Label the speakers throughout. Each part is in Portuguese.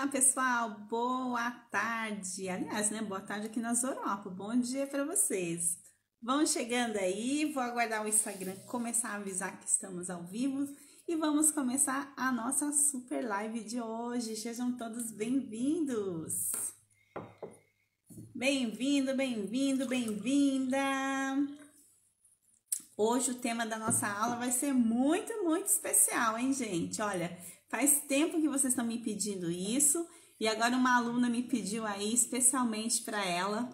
Speaker 1: Olá, pessoal, boa tarde. Aliás, né, boa tarde aqui nas Europa. Bom dia para vocês. Vão chegando aí, vou aguardar o Instagram começar a avisar que estamos ao vivo e vamos começar a nossa super live de hoje. Sejam todos bem-vindos. Bem-vindo, bem-vindo, bem-vinda. Hoje o tema da nossa aula vai ser muito especial, hein, gente? Olha, faz tempo que vocês estão me pedindo isso e agora uma aluna me pediu aí especialmente para ela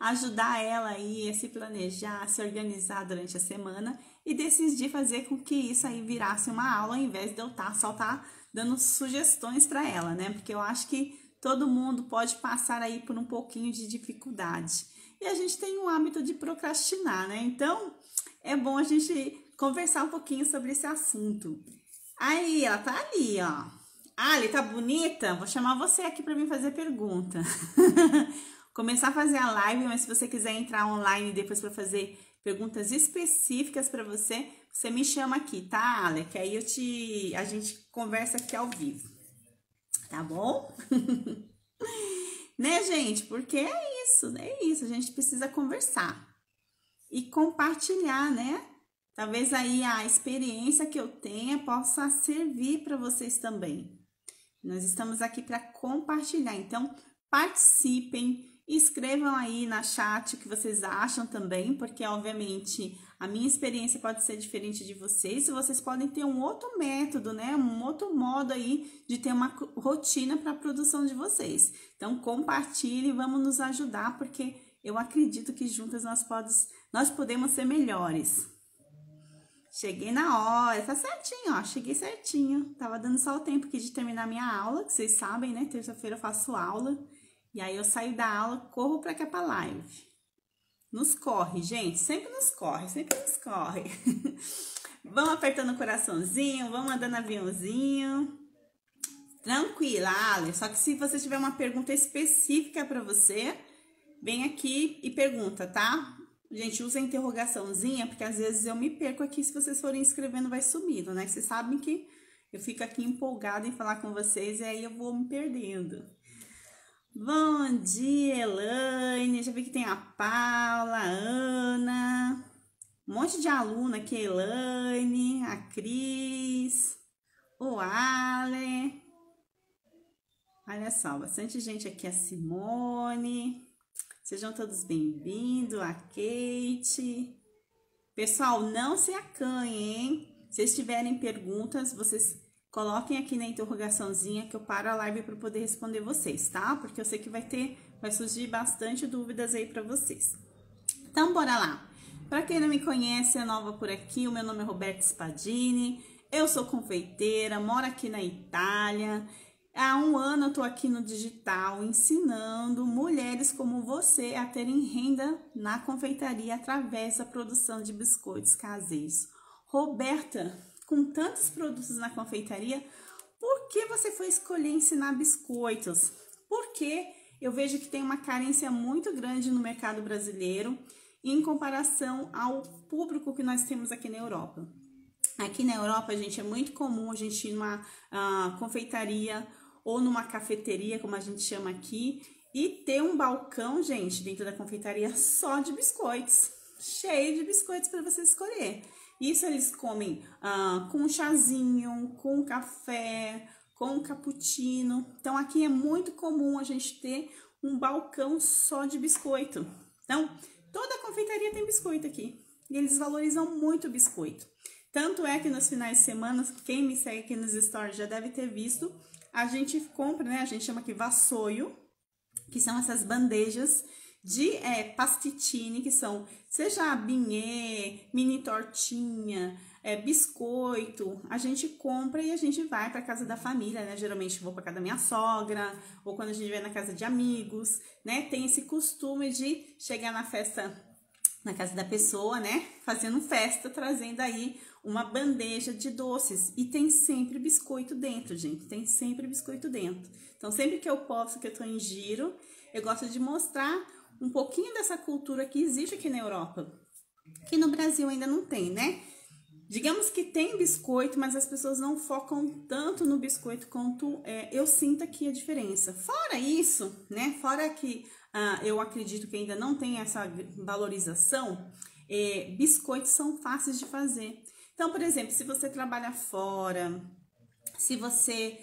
Speaker 1: ajudar ela aí a se planejar, a se organizar durante a semana e decidi fazer com que isso aí virasse uma aula ao invés de eu só estar dando sugestões para ela, né? Porque eu acho que todo mundo pode passar aí por um pouquinho de dificuldade. E a gente tem um hábito de procrastinar, né? Então, é bom a gente conversar um pouquinho sobre esse assunto. Aí, ela tá ali, ó. Ali, tá bonita? Vou chamar você aqui para mim fazer pergunta. Começar a fazer a live, mas se você quiser entrar online depois para fazer perguntas específicas para você, você me chama aqui, tá, Ale? Que aí a gente conversa aqui ao vivo. Tá bom? Né, gente? Porque é isso, a gente precisa conversar e compartilhar, né? Talvez aí a experiência que eu tenha possa servir para vocês também. Nós estamos aqui para compartilhar, então participem, escrevam aí na chat o que vocês acham também, porque obviamente a minha experiência pode ser diferente de vocês, e vocês podem ter um outro método, né? Um outro modo aí de ter uma rotina para a produção de vocês. Então compartilhe, vamos nos ajudar, porque eu acredito que juntas nós podemos ser melhores. Cheguei na hora, tá certinho, ó, cheguei certinho. Tava dando só o tempo aqui de terminar minha aula, que vocês sabem, né? Terça-feira eu faço aula. E aí eu saio da aula, corro pra cá pra live. Nos corre, gente, sempre nos corre. Vamos apertando o coraçãozinho, vamos andando aviãozinho. Tranquila, Ale. Só que se você tiver uma pergunta específica pra você, vem aqui e pergunta, tá? Gente, usa a interrogaçãozinha, porque às vezes eu me perco aqui, se vocês forem escrevendo vai sumindo, né? Vocês sabem que eu fico aqui empolgada em falar com vocês e aí eu vou me perdendo. Bom dia, Elaine, já vi que tem a Paula, a Ana, um monte de aluna aqui, a Elaine, a Cris, o Ale, olha só, bastante gente aqui, a Simone, sejam todos bem-vindos, a Kate. Pessoal, não se acanhem, hein? Se vocês tiverem perguntas, vocês coloquem aqui na interrogaçãozinha que eu paro a live para poder responder vocês, tá? Porque eu sei que vai surgir bastante dúvidas aí para vocês. Então, bora lá. Para quem não me conhece, é nova por aqui, o meu nome é Roberta Spadini, eu sou confeiteira, moro aqui na Itália. Há um ano eu tô aqui no digital ensinando mulheres como você a terem renda na confeitaria através da produção de biscoitos caseiros. Roberta, com tantos produtos na confeitaria, por que você foi escolher ensinar biscoitos? Porque eu vejo que tem uma carência muito grande no mercado brasileiro em comparação ao público que nós temos aqui na Europa. Aqui na Europa, gente, é muito comum a gente ir numa confeitaria ou numa cafeteria, como a gente chama aqui, e ter um balcão, gente, dentro da confeitaria só de biscoitos, cheio de biscoitos para você escolher. Isso eles comem com chazinho, com café, com cappuccino. Então, aqui é muito comum a gente ter um balcão só de biscoito. Então, toda a confeitaria tem biscoito aqui. E eles valorizam muito o biscoito. Tanto é que nos finais de semana, quem me segue aqui nos stories já deve ter visto, a gente compra, né? A gente chama aqui vassoio, que são essas bandejas de pasticcini, que são, seja beignet, mini tortinha, biscoito, a gente compra e a gente vai para casa da família, né? Geralmente vou para casa da minha sogra, ou quando a gente vai na casa de amigos, né? Tem esse costume de chegar na festa, na casa da pessoa, né? Fazendo festa, trazendo aí uma bandeja de doces. E tem sempre biscoito dentro, gente. Tem sempre biscoito dentro. Então, sempre que eu posso, que eu tô em giro, eu gosto de mostrar um pouquinho dessa cultura que existe aqui na Europa. Que no Brasil ainda não tem, né? Digamos que tem biscoito, mas as pessoas não focam tanto no biscoito quanto eu sinto aqui a diferença. Fora isso, né? Fora que eu acredito que ainda não tem essa valorização, biscoitos são fáceis de fazer. Então, por exemplo, se você trabalha fora, se você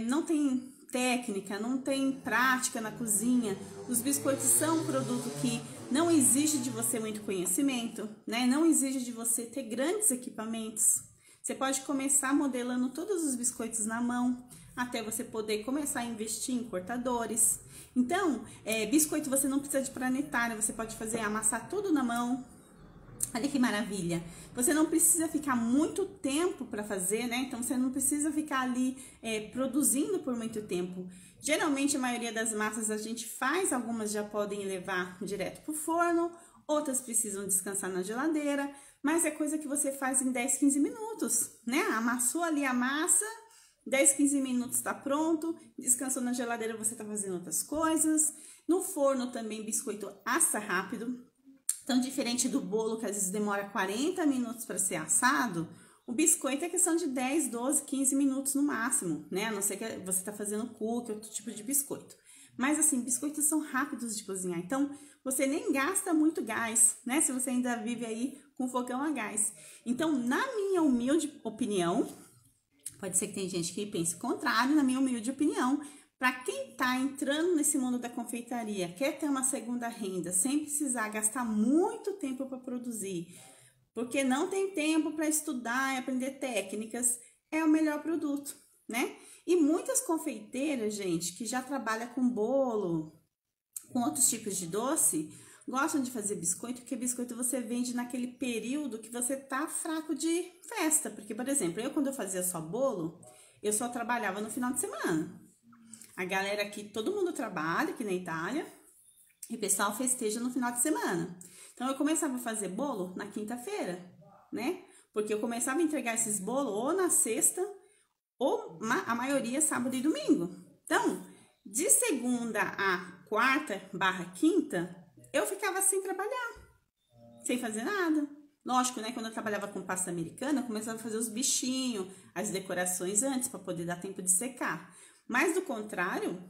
Speaker 1: não tem técnica, não tem prática na cozinha, os biscoitos são um produto que não exige de você muito conhecimento, né? Não exige de você ter grandes equipamentos. Você pode começar modelando todos os biscoitos na mão, até você poder começar a investir em cortadores. Então, biscoito você não precisa de planetária, você pode amassar tudo na mão. Olha que maravilha! Você não precisa ficar muito tempo para fazer, né? Então, você não precisa ficar ali produzindo por muito tempo. Geralmente, a maioria das massas a gente faz, algumas já podem levar direto para o forno, outras precisam descansar na geladeira, mas é coisa que você faz em 10, 15 minutos, né? Amassou ali a massa, 10, 15 minutos está pronto, descansou na geladeira, você está fazendo outras coisas. No forno também, biscoito assa rápido. Então, diferente do bolo, que às vezes demora 40 minutos para ser assado, o biscoito é questão de 10, 12, 15 minutos no máximo, né? A não ser que você tá fazendo cookie, outro tipo de biscoito. Mas, assim, biscoitos são rápidos de cozinhar, então você nem gasta muito gás, né? Se você ainda vive aí com fogão a gás. Então, na minha humilde opinião, pode ser que tem gente que pense o contrário, na minha humilde opinião, para quem está entrando nesse mundo da confeitaria, quer ter uma segunda renda sem precisar gastar muito tempo para produzir, porque não tem tempo para estudar e aprender técnicas, é o melhor produto, né? E muitas confeiteiras, gente, que já trabalham com bolo, com outros tipos de doce, gostam de fazer biscoito, porque biscoito você vende naquele período que você tá fraco de festa. Porque, por exemplo, quando eu fazia só bolo, eu só trabalhava no final de semana. A galera aqui, todo mundo trabalha aqui na Itália e o pessoal festeja no final de semana. Então, eu começava a fazer bolo na quinta-feira, né? Porque eu começava a entregar esses bolos ou na sexta ou a maioria sábado e domingo. Então, de segunda a quarta/quinta, eu ficava sem trabalhar, sem fazer nada. Lógico, né? Quando eu trabalhava com pasta americana, eu começava a fazer os bichinhos, as decorações antes, para poder dar tempo de secar. Mas, do contrário,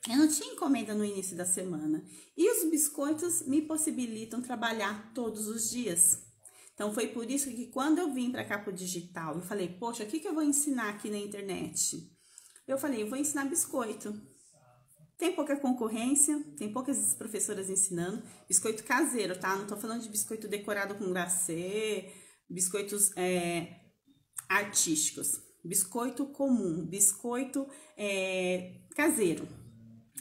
Speaker 1: eu não tinha encomenda no início da semana. E os biscoitos me possibilitam trabalhar todos os dias. Então, foi por isso que quando eu vim para cá pro digital, eu falei, poxa, o que eu vou ensinar aqui na internet? Eu falei, eu vou ensinar biscoito. Tem pouca concorrência, tem poucas professoras ensinando. Biscoito caseiro, tá? Não tô falando de biscoito decorado com glacê, biscoitos artísticos. Biscoito comum, biscoito caseiro,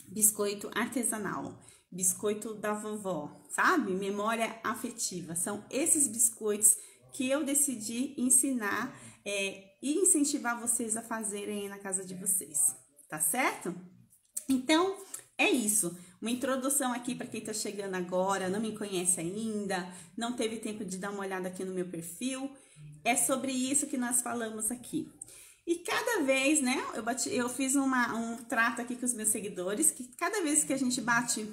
Speaker 1: biscoito artesanal, biscoito da vovó, sabe? Memória afetiva. São esses biscoitos que eu decidi ensinar e incentivar vocês a fazerem na casa de vocês, tá certo? Então, é isso. Uma introdução aqui para quem tá chegando agora, não me conhece ainda, não teve tempo de dar uma olhada aqui no meu perfil. É sobre isso que nós falamos aqui. E cada vez, né, eu fiz um trato aqui com os meus seguidores, que cada vez que a gente bate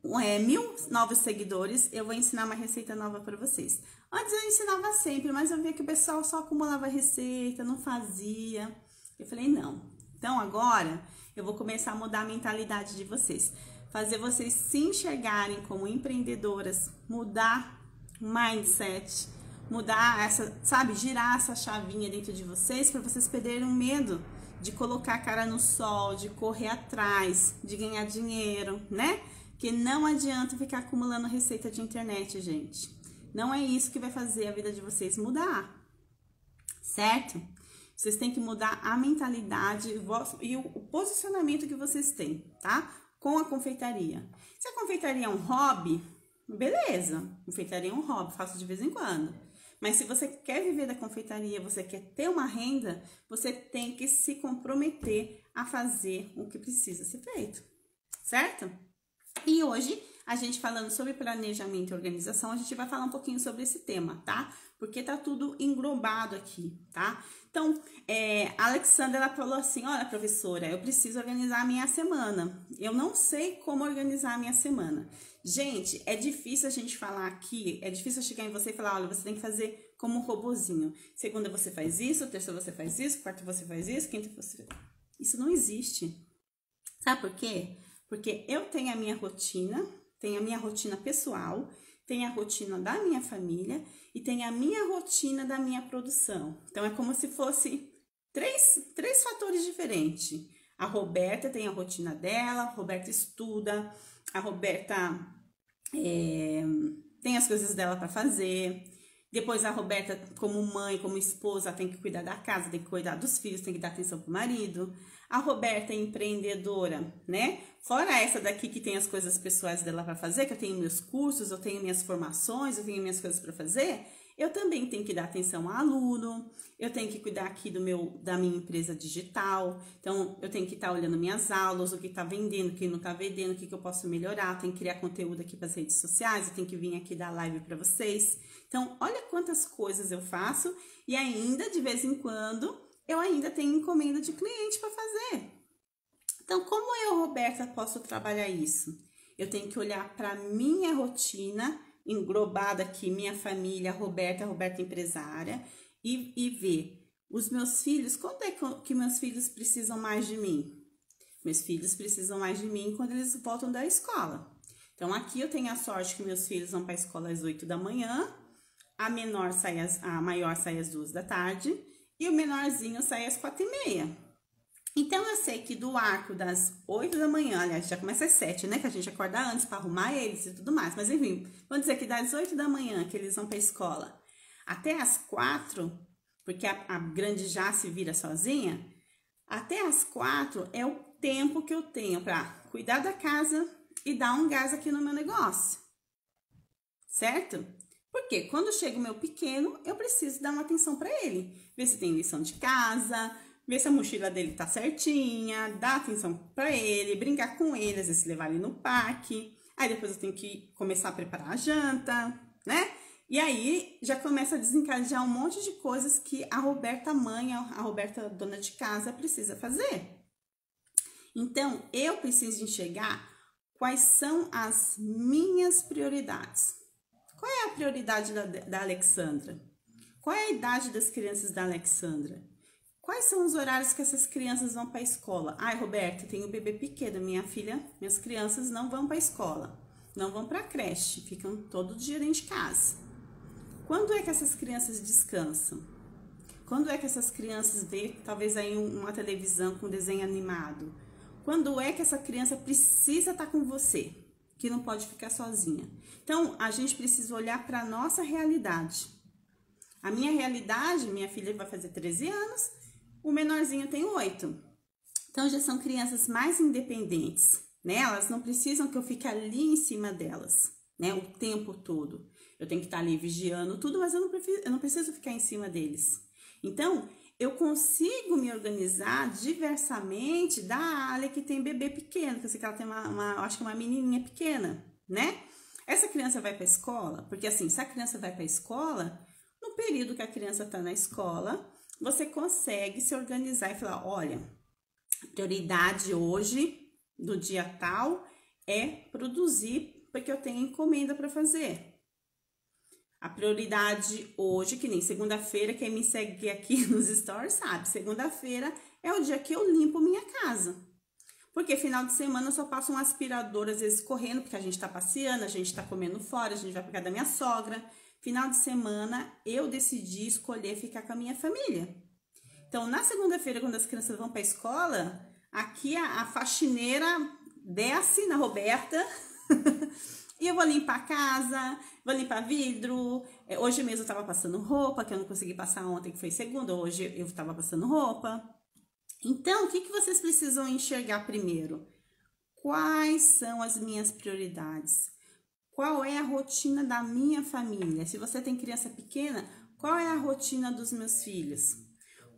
Speaker 1: 1.000 novos seguidores, eu vou ensinar uma receita nova para vocês. Antes eu ensinava sempre, mas eu via que o pessoal só acumulava receita, não fazia. Eu falei, não. Então agora eu vou começar a mudar a mentalidade de vocês. Fazer vocês se enxergarem como empreendedoras, mudar o mindset, mudar girar essa chavinha dentro de vocês para vocês perderem o medo de colocar a cara no sol, de correr atrás, de ganhar dinheiro, né? Que não adianta ficar acumulando receita de internet, gente. Não é isso que vai fazer a vida de vocês mudar, certo? Vocês têm que mudar a mentalidade e o posicionamento que vocês têm, tá? Com a confeitaria. Se a confeitaria é um hobby, beleza. Confeitaria é um hobby, faço de vez em quando. Mas se você quer viver da confeitaria, você quer ter uma renda, você tem que se comprometer a fazer o que precisa ser feito, certo? E hoje, a gente falando sobre planejamento e organização, a gente vai falar um pouquinho sobre esse tema, tá? Porque tá tudo englobado aqui, tá? Então, a Alexandra, ela falou assim, olha, professora, eu preciso organizar a minha semana. Eu não sei como organizar a minha semana. Gente, é difícil a gente falar aqui, é difícil chegar em você e falar, olha, você tem que fazer como um robozinho. Segunda você faz isso, terça você faz isso, quarta você faz isso, quinta você... Isso não existe. Sabe por quê? Porque eu tenho a minha rotina pessoal, tenho a rotina da minha família e tenho a minha rotina da minha produção. Então, é como se fosse três fatores diferentes. A Roberta tem a rotina dela, a Roberta estuda, a Roberta tem as coisas dela para fazer. Depois a Roberta, como mãe, como esposa, tem que cuidar da casa, tem que cuidar dos filhos, tem que dar atenção pro marido. A Roberta é empreendedora, né? Fora essa daqui que tem as coisas pessoais dela para fazer, que eu tenho meus cursos, eu tenho minhas formações, eu tenho minhas coisas para fazer, eu também tenho que dar atenção ao aluno, eu tenho que cuidar aqui da minha empresa digital, então eu tenho que estar olhando minhas aulas, o que está vendendo, o que não está vendendo, o que eu posso melhorar, eu tenho que criar conteúdo aqui para as redes sociais, eu tenho que vir aqui dar live para vocês. Então, olha quantas coisas eu faço e ainda, de vez em quando, eu ainda tenho encomenda de cliente para fazer. Então, como eu, Roberta, posso trabalhar isso? Eu tenho que olhar para minha rotina, englobada aqui, minha família, Roberta empresária, e ver os meus filhos, quando é que meus filhos precisam mais de mim? Meus filhos precisam mais de mim quando eles voltam da escola. Então, aqui eu tenho a sorte que meus filhos vão para a escola às 8 da manhã, a maior sai às 2 da tarde e o menorzinho sai às 4h30. Então, eu sei que do arco das 8 da manhã, aliás, já começa às 7, né? Que a gente acorda antes para arrumar eles e tudo mais. Mas, enfim, vamos dizer que das 8 da manhã que eles vão para a escola até às 4, porque a grande já se vira sozinha, até às 4 é o tempo que eu tenho para cuidar da casa e dar um gás aqui no meu negócio. Certo? Porque quando chega o meu pequeno, eu preciso dar uma atenção para ele. Ver se tem lição de casa, ver se a mochila dele tá certinha, dar atenção para ele, brincar com ele, às vezes levar ele no parque. Aí depois eu tenho que começar a preparar a janta, né? E aí já começa a desencadear um monte de coisas que a Roberta mãe, a Roberta dona de casa precisa fazer. Então, eu preciso enxergar quais são as minhas prioridades. Qual é a prioridade da Alexandra? Qual é a idade das crianças da Alexandra? Quais são os horários que essas crianças vão para a escola? Ai, Roberta, tenho um bebê pequeno, minhas crianças não vão para a escola, não vão para a creche, ficam todo dia dentro de casa. Quando é que essas crianças descansam? Quando é que essas crianças vê, talvez aí uma televisão com desenho animado? Quando é que essa criança precisa estar com você, que não pode ficar sozinha? Então, a gente precisa olhar para a nossa realidade. A minha realidade, minha filha vai fazer 13 anos, o menorzinho tem 8. Então, já são crianças mais independentes, né? Elas não precisam que eu fique ali em cima delas, né? O tempo todo. Eu tenho que estar ali vigiando tudo, mas eu não preciso ficar em cima deles. Então, eu consigo me organizar diversamente da Ale que tem bebê pequeno, que eu sei que ela tem acho que uma menininha pequena, né? Essa criança vai para a escola, porque assim, se a criança vai para a escola, no período que a criança está na escola, você consegue se organizar e falar, olha, a prioridade hoje, do dia tal, é produzir, porque eu tenho encomenda para fazer. A prioridade hoje, que nem segunda-feira, quem me segue aqui nos stories sabe, segunda-feira é o dia que eu limpo minha casa. Porque final de semana eu só passo um aspirador, às vezes correndo, porque a gente tá passeando, a gente tá comendo fora, a gente vai pra casa da minha sogra. Final de semana eu decidi escolher ficar com a minha família. Então, na segunda-feira, quando as crianças vão pra escola, aqui a faxineira desce na Roberta e eu vou limpar a casa, vou limpar vidro. Hoje mesmo eu tava passando roupa, que eu não consegui passar ontem, que foi segunda, hoje eu tava passando roupa. Então, o que vocês precisam enxergar primeiro? Quais são as minhas prioridades? Qual é a rotina da minha família? Se você tem criança pequena, qual é a rotina dos meus filhos?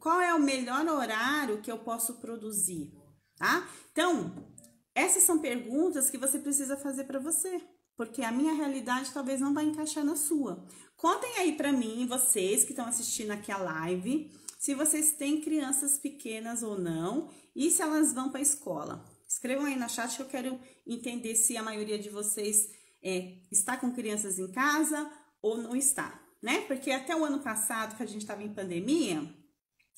Speaker 1: Qual é o melhor horário que eu posso produzir? Tá? Então, essas são perguntas que você precisa fazer para você, porque a minha realidade talvez não vai encaixar na sua. Contem aí para mim, vocês que estão assistindo aqui a live, se vocês têm crianças pequenas ou não e se elas vão para a escola. Escrevam aí no chat que eu quero entender se a maioria de vocês está com crianças em casa ou não está. né? Porque até o ano passado, que a gente estava em pandemia,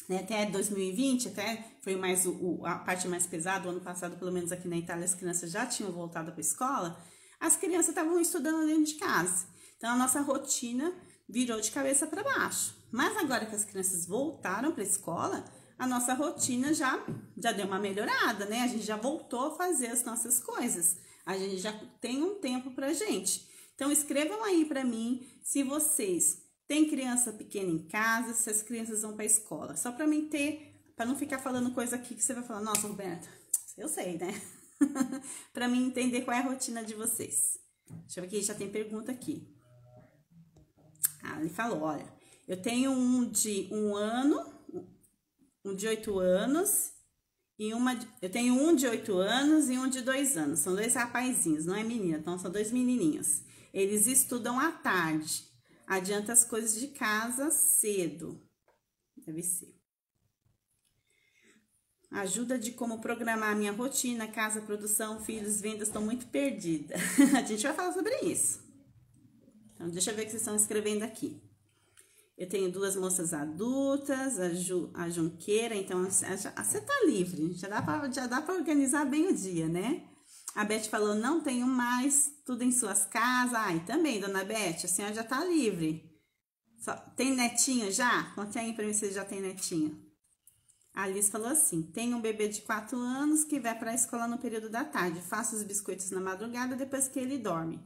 Speaker 1: né, até 2020, até foi mais a parte mais pesada, o ano passado, pelo menos aqui na Itália, as crianças já tinham voltado para a escola, as crianças estavam estudando dentro de casa. Então, a nossa rotina virou de cabeça para baixo. Mas agora que as crianças voltaram para a escola, a nossa rotina já deu uma melhorada, né? A gente já voltou a fazer as nossas coisas. A gente já tem um tempo pra gente. Então, escrevam aí para mim se vocês têm criança pequena em casa, se as crianças vão para a escola. Só para mim para não ficar falando coisa aqui que você vai falar, nossa, Roberta, eu sei, né? Para mim entender qual é a rotina de vocês. Deixa eu ver aqui, já tem pergunta aqui. Ele falou, olha, eu tenho um de 1 ano, um de 8 anos, eu tenho um de 8 anos e um de 2 anos. São 2 rapazinhos, não é menina, então são 2 menininhos. Eles estudam à tarde. Adianta as coisas de casa cedo. Deve ser. Ajuda de como programar a minha rotina, casa, produção, filhos, vendas, estou muito perdida. A gente vai falar sobre isso. Então, deixa eu ver o que vocês estão escrevendo aqui. Eu tenho 2 moças adultas, a Junqueira, então você tá livre, já dá para organizar bem o dia, né? A Beth falou, não tenho mais, tudo em suas casas. E também, dona Beth, a senhora já tá livre. Tem netinho já? Conte aí pra mim se já tem netinho. A Liz falou assim, tenho um bebê de 4 anos que vai para a escola no período da tarde. Faço os biscoitos na madrugada depois que ele dorme.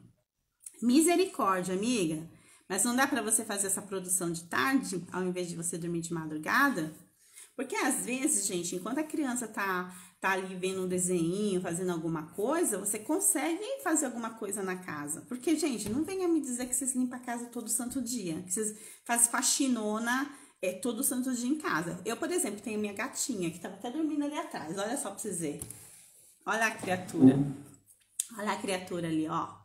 Speaker 1: Misericórdia, amiga. Mas não dá para você fazer essa produção de tarde, ao invés de você dormir de madrugada? Porque às vezes, gente, enquanto a criança tá ali vendo um desenho, fazendo alguma coisa, você consegue fazer alguma coisa na casa. Porque, gente, não venha me dizer que vocês limpam a casa todo santo dia, que vocês fazem faxinona todo santo dia em casa. Eu, por exemplo, tenho minha gatinha, que tava até dormindo ali atrás. Olha só pra vocês verem. Olha a criatura. Olha a criatura ali, ó.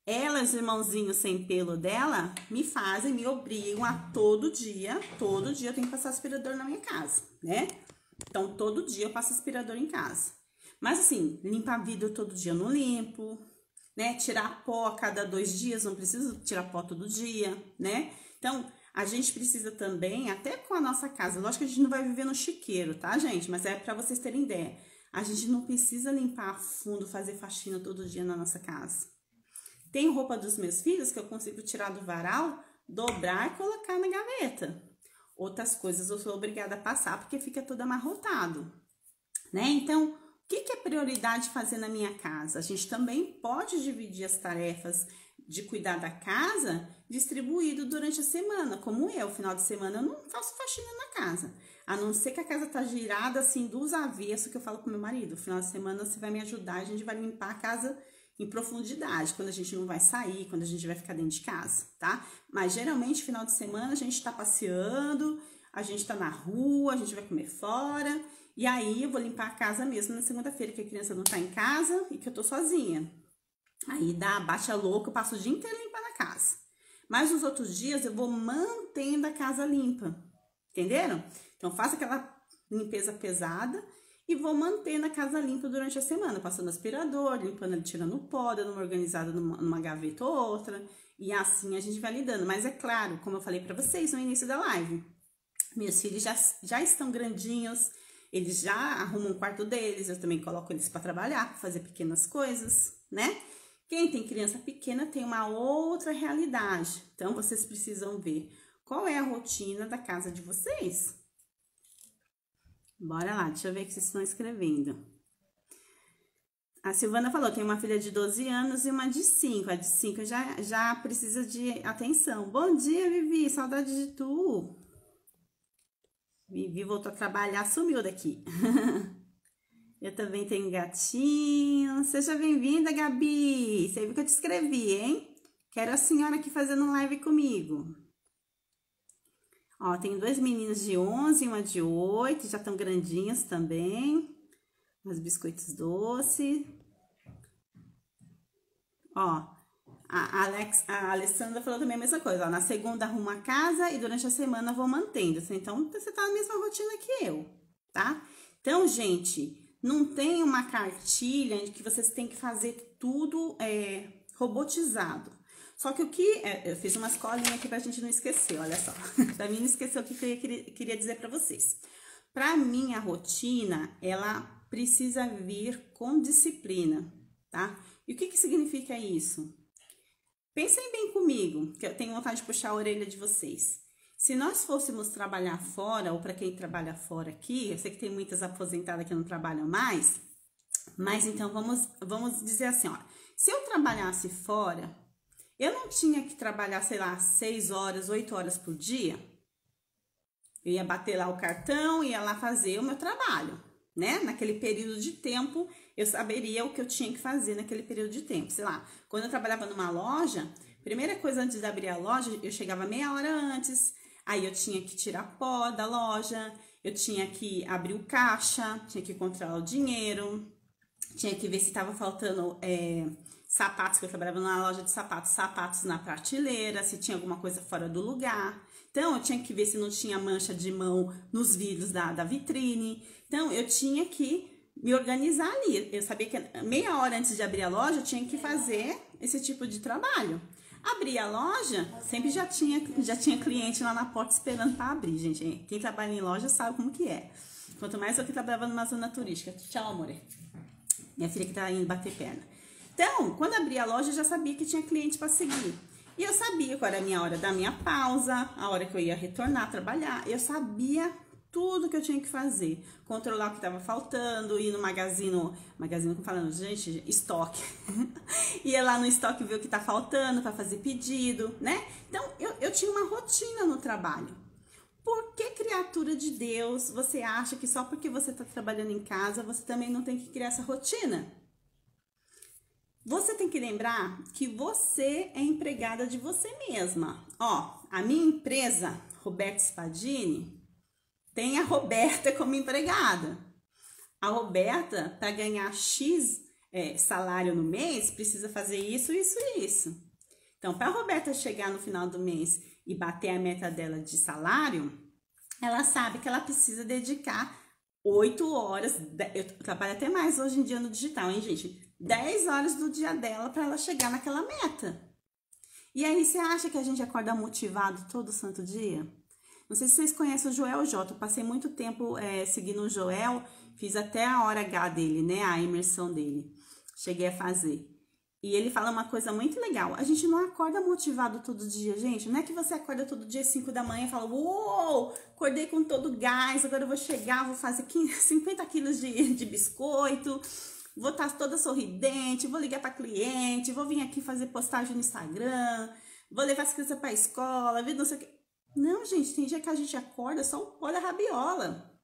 Speaker 1: Ela, os irmãozinhos sem pelo dela, me obrigam a todo dia eu tenho que passar aspirador na minha casa, né? Então, todo dia eu passo aspirador em casa. Mas, assim, limpar vidro todo dia eu não limpo, né? Tirar pó a cada 2 dias, não preciso tirar pó todo dia, né? Então, a gente precisa também, até com a nossa casa, lógico que a gente não vai viver no chiqueiro, tá, gente? Mas é pra vocês terem ideia. A gente não precisa limpar a fundo, fazer faxina todo dia na nossa casa. Tem roupa dos meus filhos que eu consigo tirar do varal, dobrar e colocar na gaveta. Outras coisas eu sou obrigada a passar porque fica tudo amarrotado, né? Então, o que é prioridade fazer na minha casa? A gente também pode dividir as tarefas de cuidar da casa distribuído durante a semana, como eu. Final de semana eu não faço faxina na casa, a não ser que a casa tá girada assim dos avessos, que eu falo com meu marido. Final de semana você vai me ajudar, a gente vai limpar a casa em profundidade, quando a gente não vai sair, quando a gente vai ficar dentro de casa, tá? Mas geralmente, final de semana, a gente tá passeando, a gente tá na rua, a gente vai comer fora, e aí eu vou limpar a casa mesmo na segunda-feira, que a criança não tá em casa e que eu tô sozinha. Aí bate a louca, eu passo o dia inteiro limpando a casa. Mas nos outros dias eu vou mantendo a casa limpa, entenderam? Então, faço aquela limpeza pesada e vou mantendo a casa limpa durante a semana, passando aspirador, limpando, tirando o pó, dando uma organizada numa gaveta ou outra. E assim a gente vai lidando. Mas é claro, como eu falei pra vocês no início da live, meus filhos já estão grandinhos, eles já arrumam o quarto deles, eu também coloco eles pra trabalhar, pra fazer pequenas coisas, né? Quem tem criança pequena tem uma outra realidade. Então, vocês precisam ver qual é a rotina da casa de vocês. Bora lá, deixa eu ver o que vocês estão escrevendo. A Silvana falou, tem uma filha de 12 anos e uma de 5. A de 5 já precisa de atenção. Bom dia, Vivi, saudade de tu. Vivi voltou a trabalhar, sumiu daqui. Eu também tenho gatinho. Seja bem-vinda, Gabi. Você viu que eu te escrevi, hein? Quero a senhora aqui fazendo live comigo. Ó, tem 2 meninos de 11 e uma de 8, já estão grandinhos também. Os biscoitos doces. Ó, a Alessandra falou também a mesma coisa. Ó, na segunda arrumo a casa e durante a semana vou mantendo. Então, você tá na mesma rotina que eu, tá? Então, gente, não tem uma cartilha de que vocês têm que fazer tudo robotizado. Só que eu fiz uma escolinha aqui pra gente não esquecer, olha só. Pra mim não esquecer o que eu queria dizer pra vocês. Pra mim, a rotina, ela precisa vir com disciplina, tá? E o que significa isso? Pensem bem comigo, que eu tenho vontade de puxar a orelha de vocês. Se nós fôssemos trabalhar fora, ou para quem trabalha fora aqui, eu sei que tem muitas aposentadas que não trabalham mais, mas então vamos dizer assim, ó, se eu trabalhasse fora, eu não tinha que trabalhar, sei lá, 6 horas, 8 horas por dia. Eu ia bater lá o cartão, ia lá fazer o meu trabalho, né? Naquele período de tempo, eu saberia o que eu tinha que fazer naquele período de tempo. Sei lá, quando eu trabalhava numa loja, primeira coisa antes de abrir a loja, eu chegava meia hora antes, aí eu tinha que tirar pó da loja, eu tinha que abrir o caixa, tinha que controlar o dinheiro, tinha que ver se estava faltando sapatos, que eu trabalhava numa loja de sapatos na prateleira, se tinha alguma coisa fora do lugar. Então, eu tinha que ver se não tinha mancha de mão nos vidros da vitrine. Então, eu tinha que me organizar ali. Eu sabia que meia hora antes de abrir a loja, eu tinha que fazer esse tipo de trabalho. Abrir a loja, sempre já tinha cliente lá na porta esperando para abrir, gente. Quem trabalha em loja sabe como que é. Quanto mais eu que trabalhava numa zona turística. Tchau, amor. Minha filha que tá indo bater perna. Então, quando abri a loja, eu já sabia que tinha cliente para seguir. E eu sabia qual era a minha hora da minha pausa, a hora que eu ia retornar a trabalhar. Eu sabia tudo que eu tinha que fazer. Controlar o que estava faltando, ir no magazine falando, gente, estoque. Ia lá no estoque ver o que tá faltando para fazer pedido, né? Então, eu tinha uma rotina no trabalho. Por que, criatura de Deus, você acha que só porque você está trabalhando em casa, você também não tem que criar essa rotina? Você tem que lembrar que você é empregada de você mesma. Ó, a minha empresa, Roberta Spadini, tem a Roberta como empregada. A Roberta, para ganhar X salário no mês, precisa fazer isso, isso e isso. Então, para a Roberta chegar no final do mês e bater a meta dela de salário, ela sabe que ela precisa dedicar 8 horas, eu trabalho até mais hoje em dia no digital, hein, gente? 10 horas do dia dela para ela chegar naquela meta. E aí, você acha que a gente acorda motivado todo santo dia? Não sei se vocês conhecem o Joel J. Eu passei muito tempo seguindo o Joel, fiz até a hora H dele, né? A imersão dele. Cheguei a fazer. E ele fala uma coisa muito legal. A gente não acorda motivado todo dia, gente. Não é que você acorda todo dia às 5 da manhã e fala, uou, acordei com todo gás, agora eu vou chegar, vou fazer 50 quilos de biscoito, vou estar toda sorridente, vou ligar para cliente, vou vir aqui fazer postagem no Instagram, vou levar as crianças para a escola, não sei o que. Não, gente, tem dia que a gente acorda só o pó da rabiola.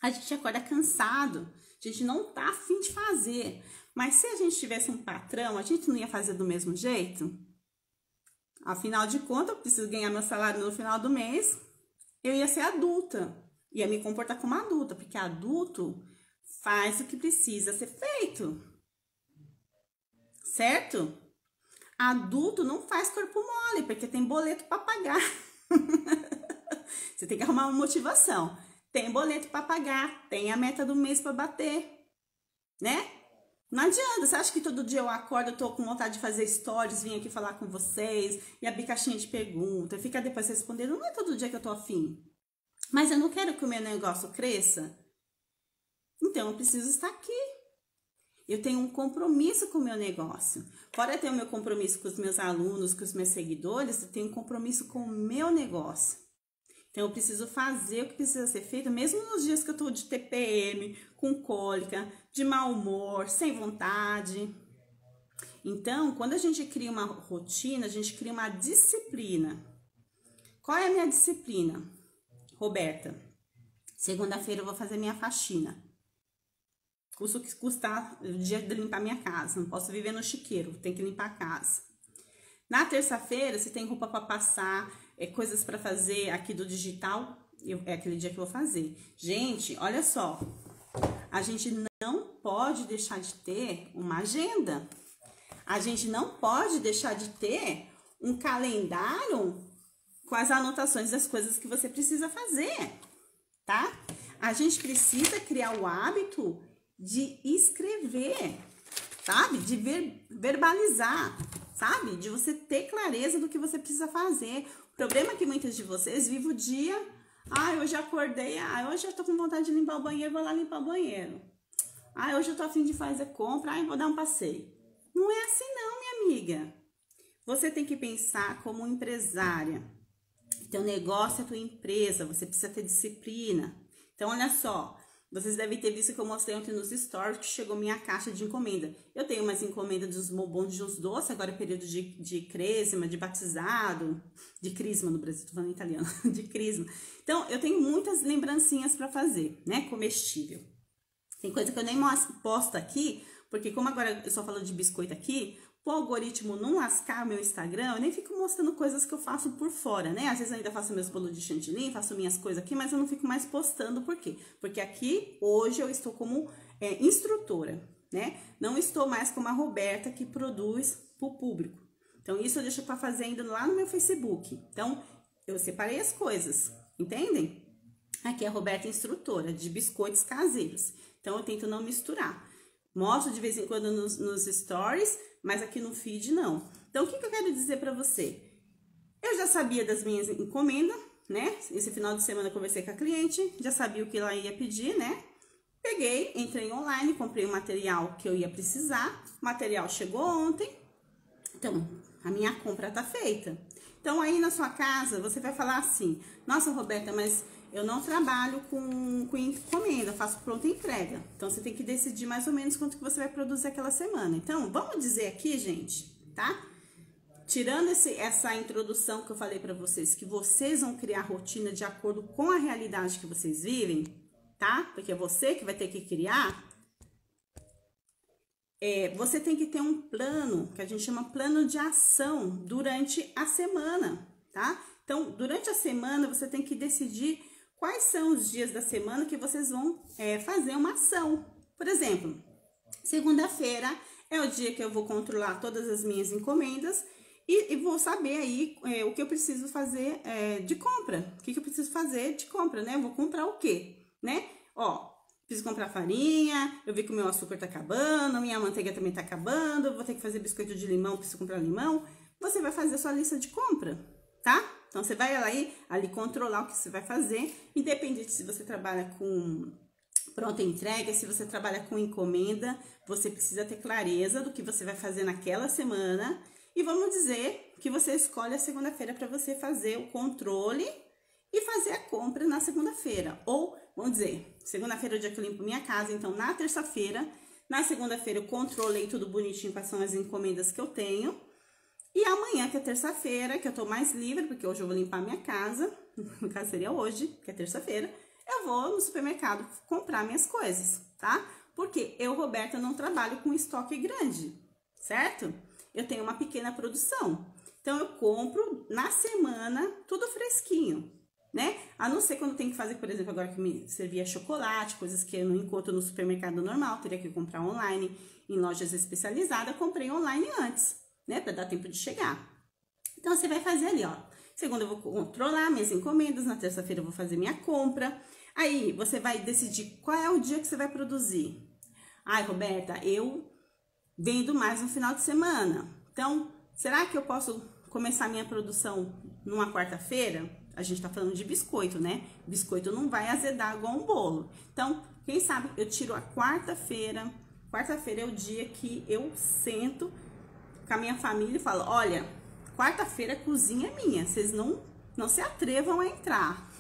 Speaker 1: A gente acorda cansado, a gente não tá afim de fazer. Mas se a gente tivesse um patrão, a gente não ia fazer do mesmo jeito? Afinal de contas, eu preciso ganhar meu salário no final do mês, eu ia ser adulta, ia me comportar como adulta, porque adulto faz o que precisa ser feito, certo? Adulto não faz corpo mole, porque tem boleto para pagar. Você tem que arrumar uma motivação. Tem boleto para pagar, tem a meta do mês para bater, né? Não adianta, você acha que todo dia eu acordo, eu tô com vontade de fazer stories, vim aqui falar com vocês, e abrir caixinha de pergunta, fica depois respondendo, não é todo dia que eu tô afim. Mas eu não quero que o meu negócio cresça, então eu preciso estar aqui. Eu tenho um compromisso com o meu negócio. Fora ter o meu compromisso com os meus alunos, com os meus seguidores, eu tenho um compromisso com o meu negócio. Então, eu preciso fazer o que precisa ser feito, mesmo nos dias que eu tô de TPM, com cólica, de mau humor, sem vontade. Então, quando a gente cria uma rotina, a gente cria uma disciplina. Qual é a minha disciplina? Roberta, segunda-feira eu vou fazer minha faxina. Custa o que custar o dia de limpar minha casa. Não posso viver no chiqueiro, tem que limpar a casa. Na terça-feira, se tem roupa para passar, coisas para fazer aqui do digital, é aquele dia que eu vou fazer. Gente, olha só, a gente não pode deixar de ter uma agenda. A gente não pode deixar de ter um calendário com as anotações das coisas que você precisa fazer, tá? A gente precisa criar o hábito de escrever, sabe? De verbalizar. sabe? De você ter clareza do que você precisa fazer. O problema é que muitas de vocês vivem o dia, hoje eu acordei, hoje eu tô com vontade de limpar o banheiro, vou lá limpar o banheiro. Hoje eu tô a fim de fazer compra, vou dar um passeio. Não é assim não, minha amiga. Você tem que pensar como empresária. Teu negócio é tua empresa, você precisa ter disciplina. Então, olha só, vocês devem ter visto que eu mostrei ontem nos stories que chegou minha caixa de encomenda. Eu tenho umas encomendas dos bombons de uns doces, agora é período de crisma, de batizado, de crisma no Brasil, tô falando em italiano, de crisma. Então, eu tenho muitas lembrancinhas para fazer, né, comestível. Tem coisa que eu nem posto aqui, porque como agora eu só falo de biscoito aqui, o algoritmo não lascar o meu Instagram, eu nem fico mostrando coisas que eu faço por fora, né? Às vezes eu ainda faço meus bolos de chantilly, faço minhas coisas aqui, mas eu não fico mais postando, por quê? Porque aqui, hoje, eu estou como instrutora, né? Não estou mais como a Roberta, que produz para o público. Então, isso eu deixo para fazer ainda lá no meu Facebook. Então, eu separei as coisas, entendem? Aqui é a Roberta instrutora de biscoitos caseiros. Então, eu tento não misturar. Mostro de vez em quando nos stories, mas aqui no feed não. Então, o que eu quero dizer pra você? Eu já sabia das minhas encomendas, né? Esse final de semana eu conversei com a cliente, já sabia o que ela ia pedir, né? Peguei, entrei online, comprei o material que eu ia precisar. O material chegou ontem. Então, a minha compra tá feita. Então, aí na sua casa, você vai falar assim: nossa, Roberta, mas eu não trabalho com encomenda, faço pronta entrega. Então, você tem que decidir mais ou menos quanto que você vai produzir aquela semana. Então, vamos dizer aqui, gente, tá? Tirando essa introdução que eu falei pra vocês, que vocês vão criar rotina de acordo com a realidade que vocês vivem, tá? Porque é você que vai ter que criar. Você tem que ter um plano, que a gente chama plano de ação, durante a semana, tá? Então, durante a semana, você tem que decidir quais são os dias da semana que vocês vão fazer uma ação. Por exemplo, segunda-feira é o dia que eu vou controlar todas as minhas encomendas e vou saber aí o que eu preciso fazer de compra. O que eu preciso fazer de compra, né? Eu vou comprar o quê, né? Preciso comprar farinha, eu vi que o meu açúcar tá acabando, a minha manteiga também tá acabando, eu vou ter que fazer biscoito de limão, preciso comprar limão. Você vai fazer a sua lista de compra, tá? Então, você vai ali controlar o que você vai fazer, independente se você trabalha com pronta entrega, se você trabalha com encomenda, você precisa ter clareza do que você vai fazer naquela semana. E vamos dizer que você escolhe a segunda-feira para você fazer o controle e fazer a compra na segunda-feira. Ou, vamos dizer, segunda-feira é o dia que eu limpo minha casa, então na terça-feira, na segunda-feira eu controlei tudo bonitinho, quais são as encomendas que eu tenho. E amanhã, que é terça-feira, que eu tô mais livre, porque hoje eu vou limpar minha casa, no caso seria hoje, que é terça-feira, eu vou no supermercado comprar minhas coisas, tá? Porque eu, Roberta, não trabalho com estoque grande, certo? Eu tenho uma pequena produção. Então, eu compro na semana tudo fresquinho, né? A não ser quando tem que fazer, por exemplo, agora que me servia chocolate, coisas que eu não encontro no supermercado normal, teria que comprar online, em lojas especializadas, comprei online antes, né? Para dar tempo de chegar. Então, você vai fazer ali, ó. Segunda, eu vou controlar minhas encomendas. Na terça-feira, eu vou fazer minha compra. Aí, você vai decidir qual é o dia que você vai produzir. Ai, Roberta, eu vendo mais no final de semana. Então, será que eu posso começar minha produção numa quarta-feira? A gente tá falando de biscoito, né? Biscoito não vai azedar igual um bolo. Então, quem sabe eu tiro a quarta-feira. Quarta-feira é o dia que eu sento com a minha família e falo: olha, quarta-feira a cozinha é minha, vocês não se atrevam a entrar.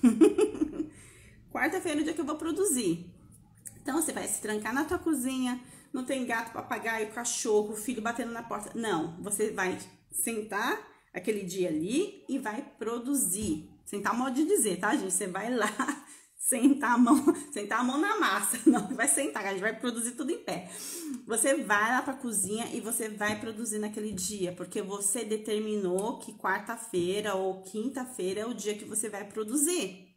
Speaker 1: Quarta-feira é o dia que eu vou produzir. Então, você vai se trancar na tua cozinha, não tem gato, papagaio, cachorro, filho batendo na porta. Não, você vai sentar aquele dia ali e vai produzir. Sentar, modo de dizer, tá, gente? Você vai lá, sentar a mão na massa. Não, vai sentar, a gente vai produzir tudo em pé. Você vai lá pra cozinha e você vai produzir naquele dia, porque você determinou que quarta-feira ou quinta-feira é o dia que você vai produzir.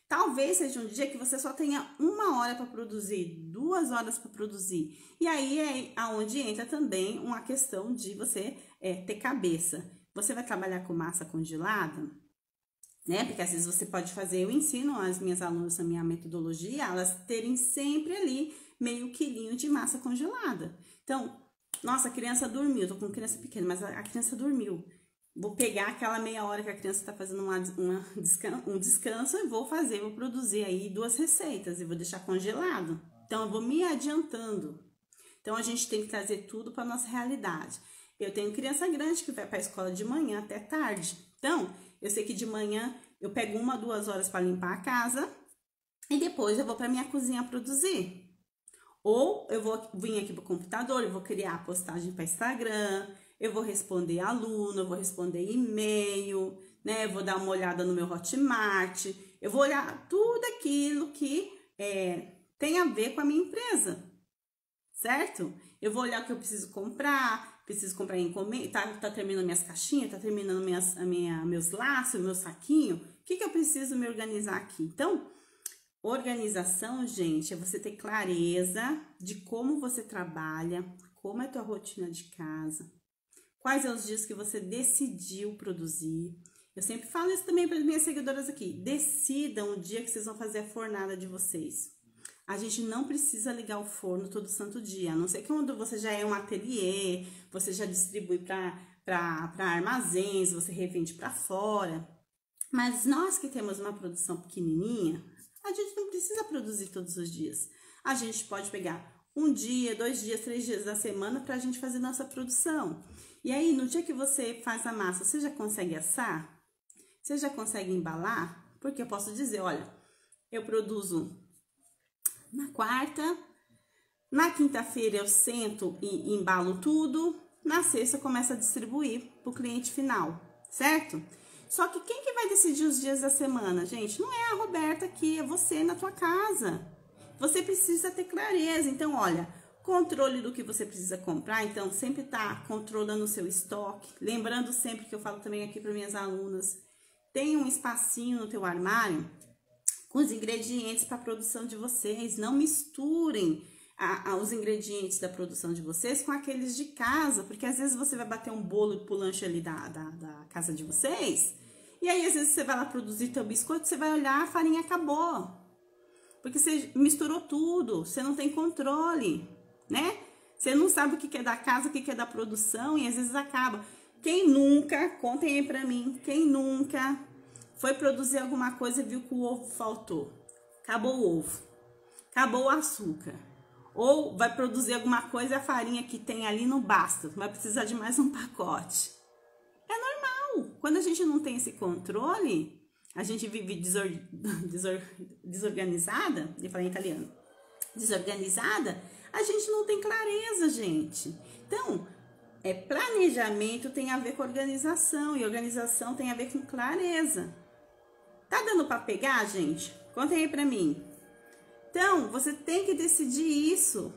Speaker 1: Talvez seja um dia que você só tenha 1 hora para produzir, 2 horas para produzir. E aí é aonde entra também uma questão de você ter cabeça. Você vai trabalhar com massa congelada, né? Porque às vezes você pode fazer, eu ensino as minhas alunas na minha metodologia, elas terem sempre ali meio quilinho de massa congelada. Então, Nossa, a criança dormiu, tô com criança pequena, mas a criança dormiu. Vou pegar aquela meia hora que a criança está fazendo um descanso e vou produzir aí 2 receitas e vou deixar congelado. Então, eu vou me adiantando. Então, a gente tem que trazer tudo para nossa realidade. Eu tenho criança grande que vai para a escola de manhã até tarde. Então, eu sei que de manhã eu pego 1 a 2 horas para limpar a casa e depois eu vou para minha cozinha produzir. Ou eu vou vir aqui para o computador, eu vou criar postagem para Instagram, eu vou responder aluno, eu vou responder e-mail, né? Eu vou dar uma olhada no meu Hotmart, eu vou olhar tudo aquilo que tem a ver com a minha empresa, certo? Eu vou olhar o que eu preciso comprar encomenda, tá terminando minhas caixinhas, tá terminando meus laços, meu saquinho, o que eu preciso me organizar aqui? Então, organização, gente, é você ter clareza de como você trabalha, como é a tua rotina de casa, quais são os dias que você decidiu produzir. Eu sempre falo isso também para as minhas seguidoras aqui. Decidam o dia que vocês vão fazer a fornada de vocês. A gente não precisa ligar o forno todo santo dia, a não ser que quando você já é um ateliê, você já distribui para armazéns, você revende para fora. Mas nós que temos uma produção pequenininha, a gente não precisa produzir todos os dias. A gente pode pegar 1 dia, 2 dias, 3 dias da semana para a gente fazer nossa produção. E aí, no dia que você faz a massa, você já consegue assar? Você já consegue embalar? Porque eu posso dizer, olha, eu produzo na quarta, na quinta-feira eu sento e embalo tudo, na sexta eu começo a distribuir para o cliente final, certo? Só que quem que vai decidir os dias da semana, gente? Não é a Roberta aqui, é você na tua casa. Você precisa ter clareza. Então, olha, controle do que você precisa comprar. Então, sempre tá controlando o seu estoque. Lembrando sempre que eu falo também aqui para minhas alunas, tem um espacinho no teu armário com os ingredientes para a produção de vocês. Não misturem os ingredientes da produção de vocês com aqueles de casa, porque às vezes você vai bater um bolo pro lanche ali da casa de vocês, e aí às vezes você vai lá produzir teu biscoito, você vai olhar, a farinha acabou, porque você misturou tudo, você não tem controle, né? Você não sabe o que é da casa, o que é da produção, e às vezes acaba. Quem nunca, contem aí pra mim, quem nunca foi produzir alguma coisa e viu que o ovo faltou? Acabou o ovo, acabou o açúcar. Ou vai produzir alguma coisa e a farinha que tem ali não basta, vai precisar de mais um pacote. É normal. Quando a gente não tem esse controle, a gente vive desorganizada, eu falei em italiano, desorganizada, a gente não tem clareza, gente. Então, planejamento tem a ver com organização, e organização tem a ver com clareza. Tá dando para pegar, gente? Contem aí pra mim. Então, você tem que decidir isso.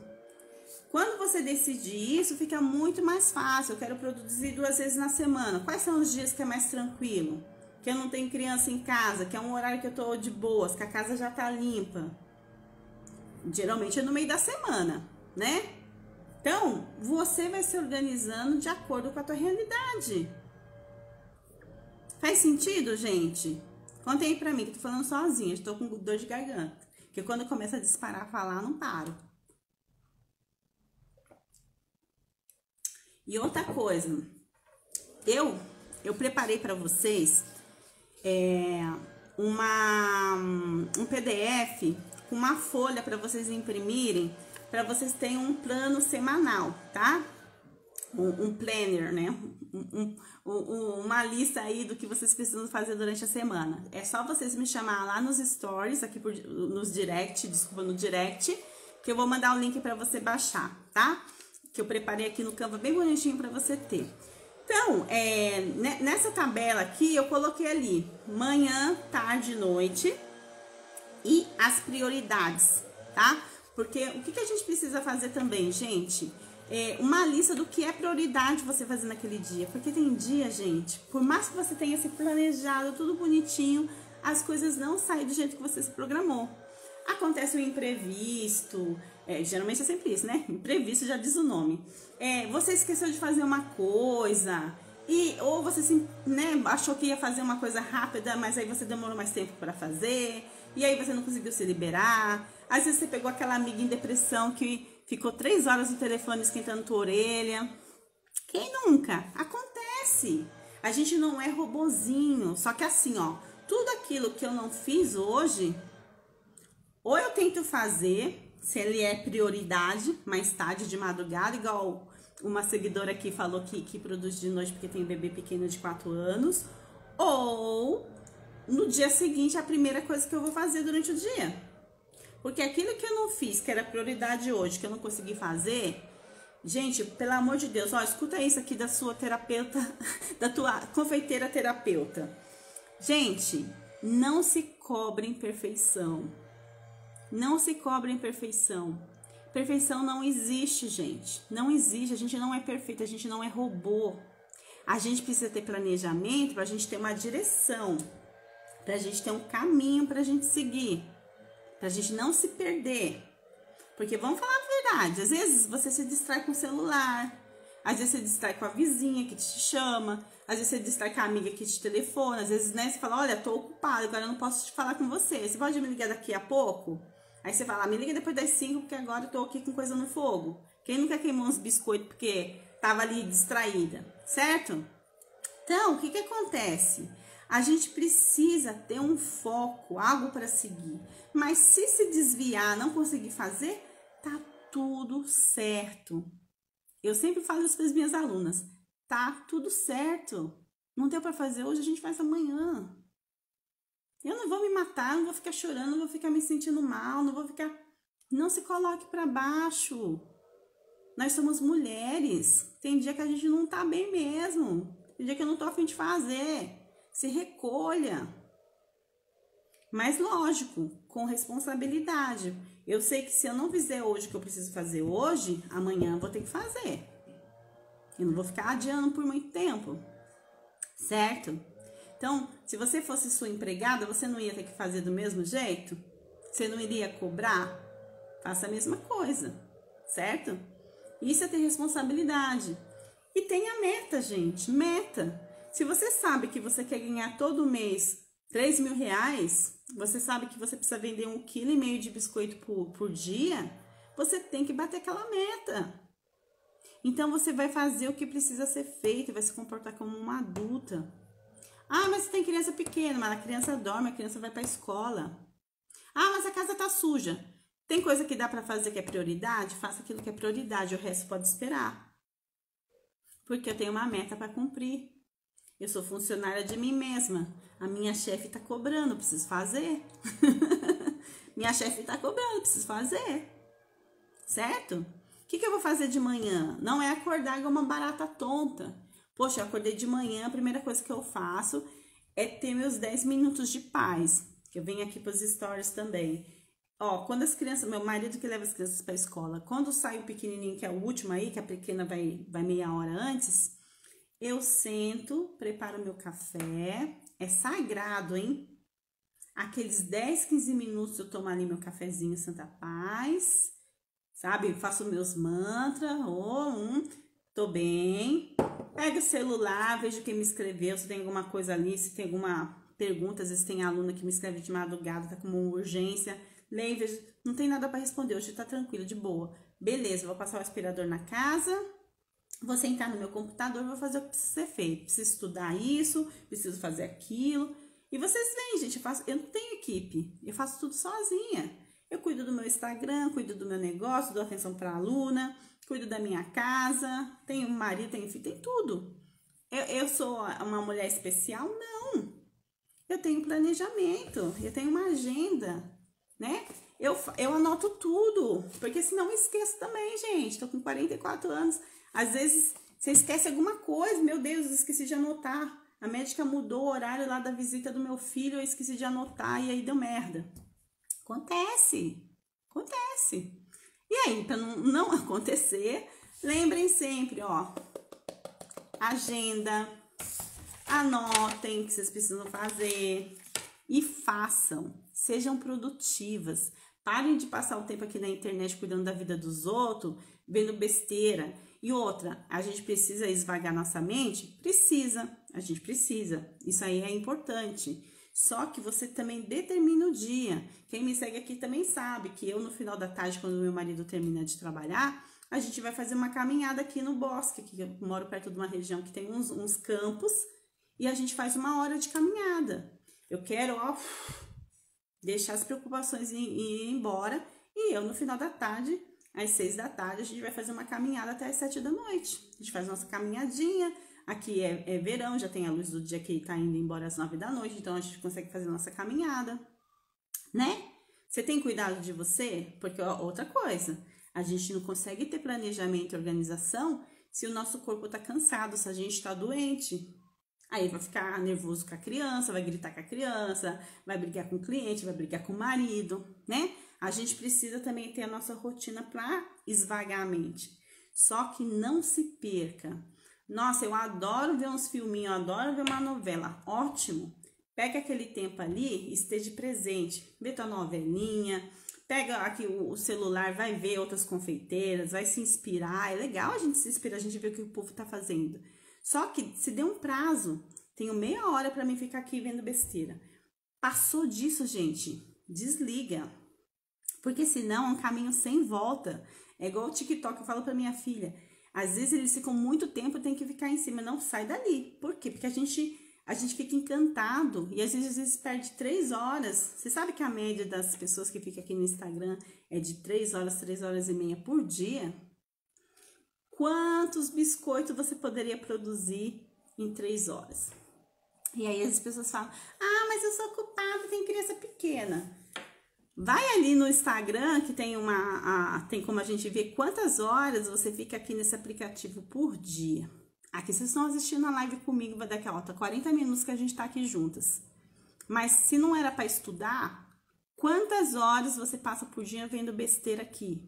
Speaker 1: Quando você decidir isso, fica muito mais fácil. Eu quero produzir 2 vezes na semana. Quais são os dias que é mais tranquilo? Que eu não tenho criança em casa, que é um horário que eu tô de boas, que a casa já tá limpa. Geralmente é no meio da semana, né? Então, você vai se organizando de acordo com a tua realidade. Faz sentido, gente? Contem aí pra mim, que eu tô falando sozinha, estou com dor de garganta. Porque quando começa a disparar, falar, não paro. E outra coisa, eu preparei para vocês um PDF com uma folha para vocês imprimirem, para vocês terem um plano semanal, tá? Um planner, né? Uma lista aí do que vocês precisam fazer durante a semana. É só vocês me chamar lá nos stories, aqui no direct, que eu vou mandar o link para você baixar, tá? Que eu preparei aqui no Canva bem bonitinho para você ter. Então, nessa tabela aqui, eu coloquei ali manhã, tarde, noite e as prioridades, tá? Porque o que a gente precisa fazer também, gente? Uma lista do que é prioridade você fazer naquele dia. Porque tem dia, gente, por mais que você tenha se planejado, tudo bonitinho, as coisas não saem do jeito que você se programou. Acontece um imprevisto, geralmente é sempre isso, né? Imprevisto já diz o nome. Você esqueceu de fazer uma coisa, ou você achou que ia fazer uma coisa rápida, mas aí você demorou mais tempo para fazer, e aí você não conseguiu se liberar. Às vezes você pegou aquela amiga em depressão que ficou 3 horas no telefone esquentando tua orelha. Quem nunca? Acontece. A gente não é robozinho. Só que assim, ó, tudo aquilo que eu não fiz hoje, ou eu tento fazer, se ele é prioridade, mais tarde de madrugada, igual uma seguidora aqui falou que produz de noite porque tem um bebê pequeno de 4 anos, ou no dia seguinte a primeira coisa que eu vou fazer durante o dia. Porque aquilo que eu não fiz, que era prioridade hoje, que eu não consegui fazer, gente, pelo amor de Deus, ó, escuta isso aqui da sua terapeuta, da tua confeiteira terapeuta. Gente, não se cobrem perfeição. Não se cobrem perfeição. Perfeição não existe, gente. Não existe. A gente não é perfeito, a gente não é robô. A gente precisa ter planejamento para a gente ter uma direção, para a gente ter um caminho para a gente seguir, para a gente não se perder. Porque vamos falar a verdade, às vezes você se distrai com o celular, às vezes você distrai com a vizinha que te chama, às vezes você distrai com a amiga que te telefona, às vezes, né, você fala, olha, tô ocupado, agora eu não posso te falar com você. Você pode me ligar daqui a pouco? Aí você fala, me liga depois das 5, porque agora eu tô aqui com coisa no fogo. Quem nunca queimou uns biscoitos porque tava ali distraída, certo? Então, o que acontece? A gente precisa ter um foco, algo para seguir. Mas se desviar, não conseguir fazer, tá tudo certo. Eu sempre falo isso para as minhas alunas. Tá tudo certo. Não deu para fazer hoje, a gente faz amanhã. Eu não vou me matar, não vou ficar chorando, não vou ficar me sentindo mal, não vou ficar... Não se coloque para baixo. Nós somos mulheres. Tem dia que a gente não tá bem mesmo. Tem dia que eu não tô a fim de fazer. Se recolha. Mas lógico, com responsabilidade. Eu sei que se eu não fizer hoje o que eu preciso fazer hoje, amanhã eu vou ter que fazer. Eu não vou ficar adiando por muito tempo. Certo? Então, se você fosse sua empregada, você não ia ter que fazer do mesmo jeito? Você não iria cobrar? Faça a mesma coisa. Certo? Isso é ter responsabilidade. E tenha meta, gente. Meta. Se você sabe que você quer ganhar todo mês 3 mil reais, você sabe que você precisa vender 1,5 kg de biscoito por dia, você tem que bater aquela meta. Então, você vai fazer o que precisa ser feito, vai se comportar como uma adulta. Ah, mas você tem criança pequena, mas a criança dorme, a criança vai para a escola. Ah, mas a casa tá suja. Tem coisa que dá para fazer que é prioridade? Faça aquilo que é prioridade, o resto pode esperar. Porque eu tenho uma meta para cumprir. Eu sou funcionária de mim mesma. A minha chefe tá cobrando, eu preciso fazer. Minha chefe tá cobrando, eu preciso fazer. Certo? O que eu vou fazer de manhã? Não é acordar igual uma barata tonta. Poxa, eu acordei de manhã, a primeira coisa que eu faço é ter meus 10 minutos de paz. Eu venho aqui para os stories também. Ó, quando as crianças, meu marido que leva as crianças para a escola, quando sai o pequenininho, que é o último aí, que a pequena vai meia hora antes, eu sento, preparo meu café, é sagrado, hein? Aqueles 10, 15 minutos eu tomo ali meu cafezinho Santa Paz, sabe? Faço meus mantras, tô bem. Pego o celular, vejo quem me escreveu, se tem alguma coisa ali, se tem alguma pergunta, às vezes tem aluna que me escreve de madrugada, tá com uma urgência, leio, vejo, não tem nada para responder, hoje tá tranquilo, de boa. Beleza, vou passar o aspirador na casa, vou sentar no meu computador, vou fazer o que precisa ser feito. Preciso estudar isso, preciso fazer aquilo. E vocês veem, gente, eu não tenho equipe, eu faço tudo sozinha. Eu cuido do meu Instagram, cuido do meu negócio, dou atenção para a aluna, cuido da minha casa, tenho um marido, tenho filho, tem tudo. Eu sou uma mulher especial? Não. Eu tenho planejamento, eu tenho uma agenda, né? Eu anoto tudo, porque senão eu esqueço também, gente. Tô com 44 anos. Às vezes você esquece alguma coisa. Meu Deus, eu esqueci de anotar. A médica mudou o horário lá da visita do meu filho, eu esqueci de anotar e aí deu merda. Acontece. E aí, para não acontecer, lembrem sempre, ó, agenda, anotem o que vocês precisam fazer e façam. Sejam produtivas. Parem de passar o tempo aqui na internet cuidando da vida dos outros, vendo besteira. E outra, a gente precisa esvagar nossa mente? Precisa, a gente precisa. Isso aí é importante. Só que você também determina o dia. Quem me segue aqui também sabe que eu, no final da tarde, quando meu marido termina de trabalhar, a gente vai fazer uma caminhada aqui no bosque, que eu moro perto de uma região que tem uns campos, e a gente faz 1 hora de caminhada. Eu quero, ó, deixar as preocupações ir embora, e eu, no final da tarde, às 6 da tarde, a gente vai fazer uma caminhada até às 7 da noite. A gente faz nossa caminhadinha. Aqui é verão, já tem a luz do dia que tá indo embora às 9 da noite, então a gente consegue fazer nossa caminhada, né? Você tem cuidado de você? Porque, ó, outra coisa, a gente não consegue ter planejamento e organização se o nosso corpo tá cansado, se a gente tá doente. Aí vai ficar nervoso com a criança, vai gritar com a criança, vai brigar com o cliente, vai brigar com o marido, né? A gente precisa também ter a nossa rotina para esvagar a mente. Só que não se perca. Nossa, eu adoro ver uns filminhos, eu adoro ver uma novela. Ótimo. Pega aquele tempo ali e esteja presente. Vê tua novelinha, pega aqui o celular, vai ver outras confeiteiras, vai se inspirar. É legal a gente se inspirar, a gente vê o que o povo tá fazendo. Só que se dê um prazo, tenho meia hora para mim ficar aqui vendo besteira. Passou disso, gente, desliga. Porque senão é um caminho sem volta. É igual o TikTok, eu falo para minha filha. Às vezes eles ficam muito tempo, tem que ficar em cima, não sai dali. Por quê? Porque a gente fica encantado e às vezes perde 3 horas. Você sabe que a média das pessoas que ficam aqui no Instagram é de 3 horas, 3 horas e meia por dia? Quantos biscoitos você poderia produzir em 3 horas? E aí as pessoas falam, ah, mas eu sou ocupada, tem criança pequena. Vai ali no Instagram, que tem tem como a gente ver quantas horas você fica aqui nesse aplicativo por dia. Aqui vocês estão assistindo a live comigo, vai dar aquela 40 minutos que a gente tá aqui juntas. Mas se não era para estudar, quantas horas você passa por dia vendo besteira aqui?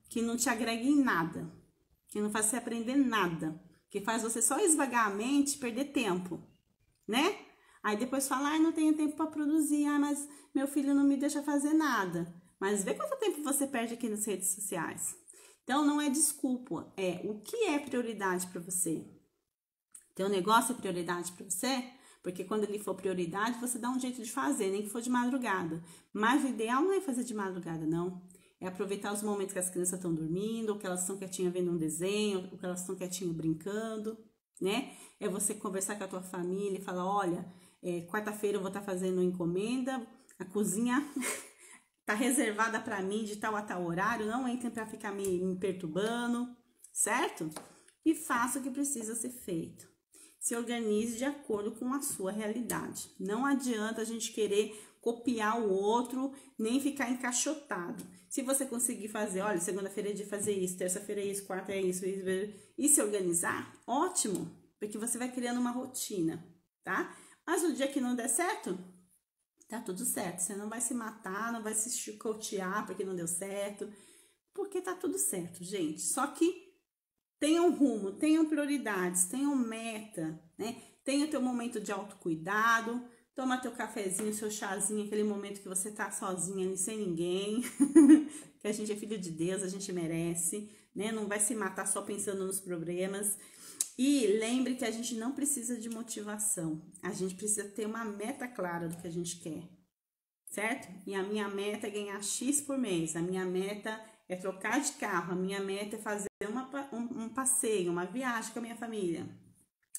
Speaker 1: Que não te agrega em nada, que não faz você aprender nada, que faz você só esvagar a mente e perder tempo, né? Aí depois fala, não tenho tempo para produzir, mas meu filho não me deixa fazer nada. Mas vê quanto tempo você perde aqui nas redes sociais. Então, não é desculpa, é o que é prioridade para você. Teu negócio é prioridade para você? Porque quando ele for prioridade, você dá um jeito de fazer, nem que for de madrugada. Mas o ideal não é fazer de madrugada, não. É aproveitar os momentos que as crianças estão dormindo, ou que elas estão quietinhas vendo um desenho, ou que elas estão quietinhas brincando, né? É você conversar com a tua família e falar, olha, quarta-feira eu vou estar fazendo encomenda, a cozinha tá reservada para mim de tal a tal horário, não entrem para ficar me perturbando, certo? E faça o que precisa ser feito. Se organize de acordo com a sua realidade. Não adianta a gente querer copiar o outro, nem ficar encaixotado. Se você conseguir fazer, olha, segunda-feira é de fazer isso, terça-feira é isso, quarta é isso, e se organizar, ótimo, porque você vai criando uma rotina, tá? Mas no dia que não der certo, tá tudo certo. Você não vai se matar, não vai se chicotear porque não deu certo, porque tá tudo certo, gente. Só que tenham rumo, tenham prioridades, tenham meta, né? Tenha teu momento de autocuidado, toma teu cafezinho, seu chazinho, aquele momento que você tá sozinha ali, sem ninguém, que a gente é filho de Deus, a gente merece, né? Não vai se matar só pensando nos problemas. E lembre que a gente não precisa de motivação, a gente precisa ter uma meta clara do que a gente quer, certo? E a minha meta é ganhar X por mês, a minha meta é trocar de carro, a minha meta é fazer um passeio, uma viagem com a minha família.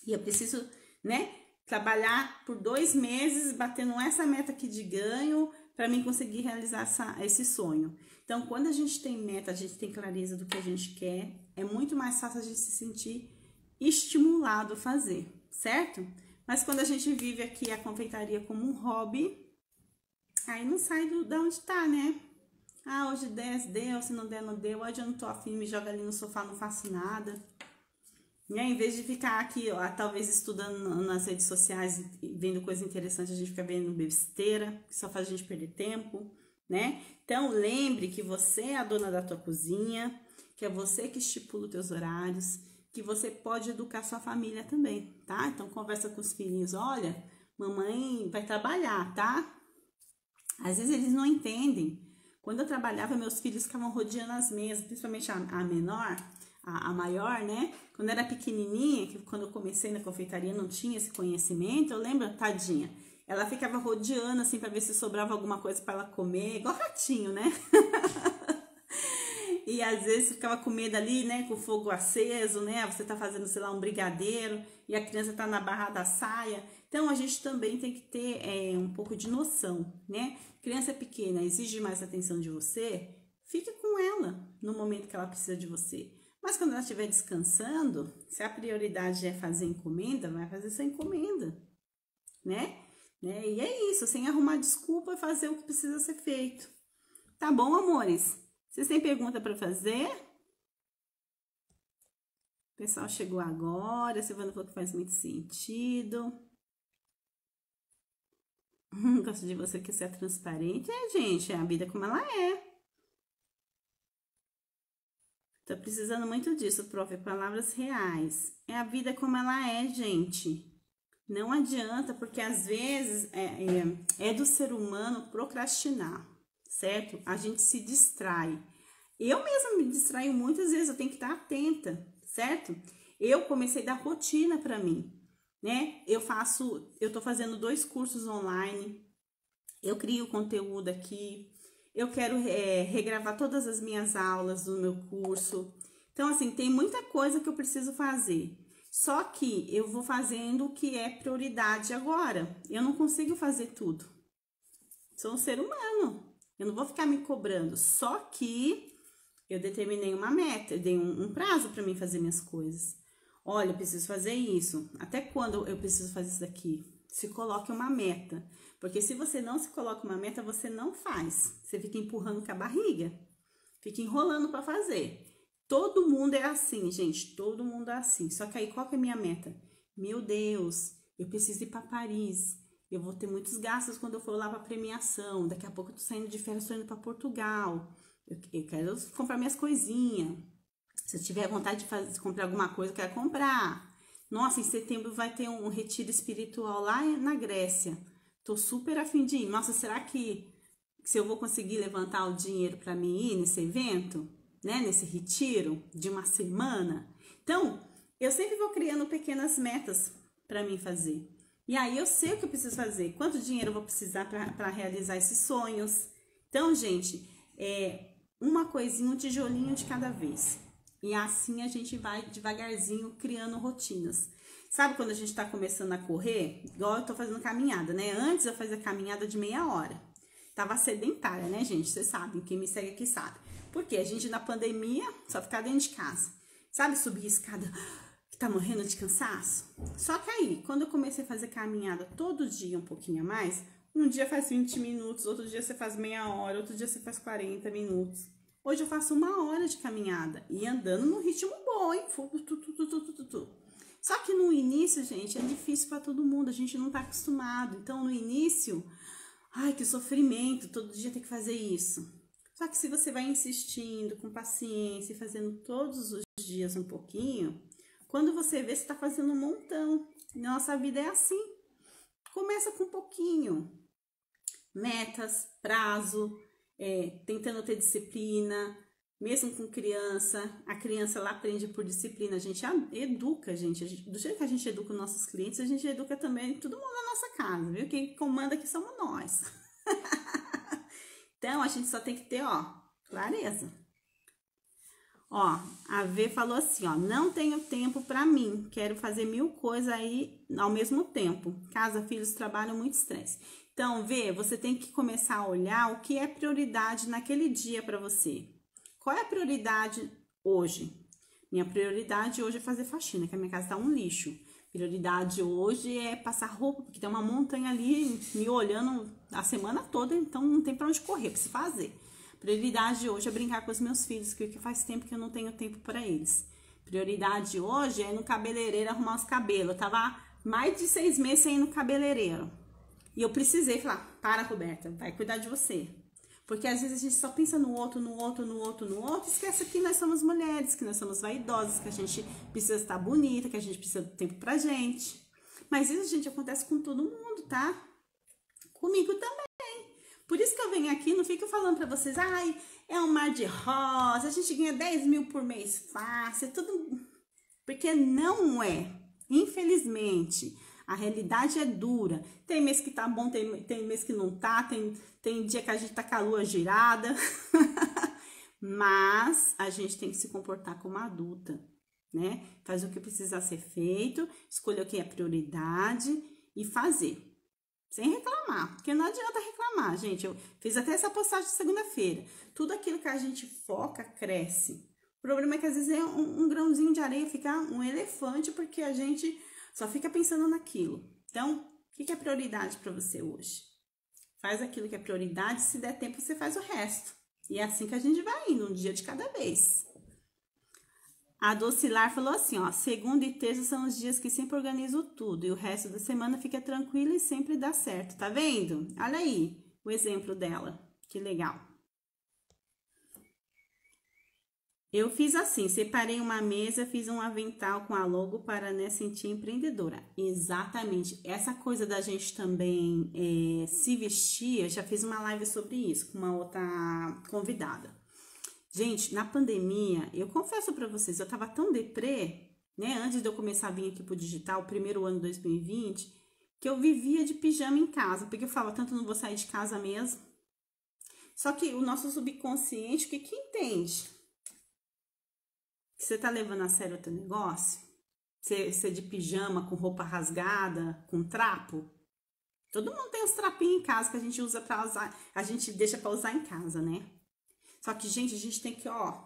Speaker 1: E eu preciso, né, trabalhar por 2 meses batendo essa meta aqui de ganho para mim conseguir realizar esse sonho. Então, quando a gente tem meta, a gente tem clareza do que a gente quer, é muito mais fácil a gente se sentir estimulado a fazer, certo? Mas quando a gente vive aqui a confeitaria como um hobby, aí não sai da onde tá, né? Ah, hoje deu, se não der, não deu. Hoje eu não tô afim, me joga ali no sofá, não faço nada. E aí, em vez de ficar aqui, ó, talvez estudando nas redes sociais, vendo coisa interessante, a gente fica vendo besteira, que só faz a gente perder tempo, né? Então, lembre que você é a dona da tua cozinha, que é você que estipula os teus horários, que você pode educar sua família também, tá? Então, conversa com os filhinhos, olha, mamãe vai trabalhar, tá? Às vezes eles não entendem. Quando eu trabalhava, meus filhos ficavam rodeando as mesas, principalmente a menor, a maior, né? Quando era pequenininha, que quando eu comecei na confeitaria não tinha esse conhecimento, eu lembro, tadinha, ela ficava rodeando assim para ver se sobrava alguma coisa para ela comer, igual ratinho, né? E às vezes ficava com medo ali, né, com o fogo aceso, né? Você tá fazendo, sei lá, um brigadeiro e a criança tá na barra da saia. Então a gente também tem que ter um pouco de noção, né? Criança pequena exige mais atenção de você, fique com ela no momento que ela precisa de você. Mas quando ela estiver descansando, se a prioridade é fazer encomenda, vai fazer sua encomenda, né? E é isso, sem arrumar desculpa, fazer o que precisa ser feito. Tá bom, amores? Vocês têm pergunta para fazer? O pessoal chegou agora, a Silvana falou que faz muito sentido. Gosto de você que você é transparente. Gente, a vida como ela é. Tô precisando muito disso, prof. Palavras reais. É a vida como ela é, gente. Não adianta, porque às vezes é do ser humano procrastinar, certo? A gente se distrai. Eu mesma me distraio muitas vezes, eu tenho que estar atenta, certo? Eu comecei a dar rotina para mim, né? Eu tô fazendo 2 cursos online, eu crio conteúdo aqui, eu quero regravar todas as minhas aulas do meu curso. Então, assim, tem muita coisa que eu preciso fazer. Só que eu vou fazendo o que é prioridade agora. Eu não consigo fazer tudo. Sou um ser humano. Eu não vou ficar me cobrando. Só que eu determinei uma meta, eu dei um prazo para mim fazer minhas coisas. Olha, eu preciso fazer isso. Até quando eu preciso fazer isso daqui? Se coloque uma meta. Porque se você não se coloca uma meta, você não faz. Você fica empurrando com a barriga. Fica enrolando para fazer. Todo mundo é assim, gente. Todo mundo é assim. Só que aí, qual que é a minha meta? Meu Deus, eu preciso ir para Paris. Eu vou ter muitos gastos quando eu for lá para premiação. Daqui a pouco eu tô saindo de férias, tô indo para Portugal. Eu quero comprar minhas coisinhas. Se eu tiver vontade de comprar alguma coisa, eu quero comprar. Nossa, em setembro vai ter um retiro espiritual lá na Grécia. Tô super afim de ir. Nossa, será que se eu vou conseguir levantar o dinheiro para mim ir nesse evento, né? Nesse retiro de uma semana? Então, eu sempre vou criando pequenas metas para mim fazer. E aí eu sei o que eu preciso fazer. Quanto dinheiro eu vou precisar para realizar esses sonhos? Então, gente, uma coisinha, um tijolinho de cada vez. E assim a gente vai devagarzinho criando rotinas. Sabe quando a gente tá começando a correr? Igual eu tô fazendo caminhada, né? Antes eu fazia caminhada de meia hora. Tava sedentária, né, gente? Vocês sabem, quem me segue aqui sabe. Porque a gente na pandemia só ficava dentro de casa. Sabe, subir escada que tá morrendo de cansaço? Só que aí, quando eu comecei a fazer caminhada todo dia um pouquinho a mais, um dia faz 20 minutos, outro dia você faz meia hora, outro dia você faz 40 minutos. Hoje eu faço 1 hora de caminhada e andando no ritmo bom, hein? Só que no início, gente, é difícil para todo mundo, a gente não tá acostumado. Então, no início, ai, que sofrimento, todo dia tem que fazer isso. Só que se você vai insistindo, com paciência, fazendo todos os dias um pouquinho, quando você vê, você tá fazendo um montão. Nossa vida é assim. Começa com um pouquinho. Metas, prazo, tentando ter disciplina, mesmo com criança, a criança ela aprende por disciplina, a gente educa, gente, do jeito que a gente educa os nossos clientes, a gente educa também todo mundo na nossa casa, viu? Quem comanda aqui somos nós. Então, a gente só tem que ter, clareza. A V falou assim, não tenho tempo pra mim, quero fazer 1000 coisas aí ao mesmo tempo. Casa, filhos, trabalho, muito estresse. Então, V, você tem que começar a olhar o que é prioridade naquele dia pra você. Qual é a prioridade hoje? Minha prioridade hoje é fazer faxina, que a minha casa tá um lixo. Prioridade hoje é passar roupa, porque tem uma montanha ali me olhando a semana toda, então não tem pra onde correr, preciso fazer. Prioridade hoje é brincar com os meus filhos, que faz tempo que eu não tenho tempo para eles. Prioridade hoje é ir no cabeleireiro arrumar os cabelos. Eu tava mais de 6 meses sem ir no cabeleireiro. E eu precisei falar, para, Roberta, vai cuidar de você. Porque às vezes a gente só pensa no outro, esquece que nós somos mulheres, que nós somos vaidosas, que a gente precisa estar bonita, que a gente precisa de tempo pra gente. Mas isso, gente, acontece com todo mundo, tá? Comigo também. Por isso que eu venho aqui, não fico falando pra vocês, ai, é um mar de rosa, a gente ganha 10 mil por mês fácil, tudo... Porque não é. Infelizmente, A realidade é dura. Tem mês que tá bom, tem mês que não tá, tem dia que a gente tá com a lua girada. Mas a gente tem que se comportar como adulta, né? Faz o que precisa ser feito, escolher o que é prioridade e fazer. Sem reclamar, porque não adianta reclamar, gente. Eu fiz até essa postagem de segunda-feira. Tudo aquilo que a gente foca, cresce. O problema é que às vezes é um grãozinho de areia ficar um elefante, porque a gente só fica pensando naquilo. Então, o que é prioridade para você hoje? Faz aquilo que é prioridade, se der tempo você faz o resto. E é assim que a gente vai indo, um dia de cada vez. A Docilar falou assim, ó, segunda e terça são os dias que sempre organizo tudo e o resto da semana fica tranquilo e sempre dá certo, tá vendo? Olha aí o exemplo dela, que legal. Eu fiz assim, separei uma mesa, fiz um avental com a logo para, né, sentir empreendedora. Exatamente, essa coisa da gente também se vestir, eu já fiz uma live sobre isso com uma outra convidada. Gente, na pandemia, eu confesso pra vocês, eu tava tão deprê, né, antes de eu começar a vir aqui pro digital, primeiro ano de 2020, que eu vivia de pijama em casa, porque eu falava, tanto não vou sair de casa mesmo. Só que o nosso subconsciente, o que que entende? Que você tá levando a sério o teu negócio? Você de pijama, com roupa rasgada, com trapo? Todo mundo tem os trapinhos em casa que a gente usa pra usar, a gente deixa pra usar em casa, né? Só que, gente, a gente tem que, ó,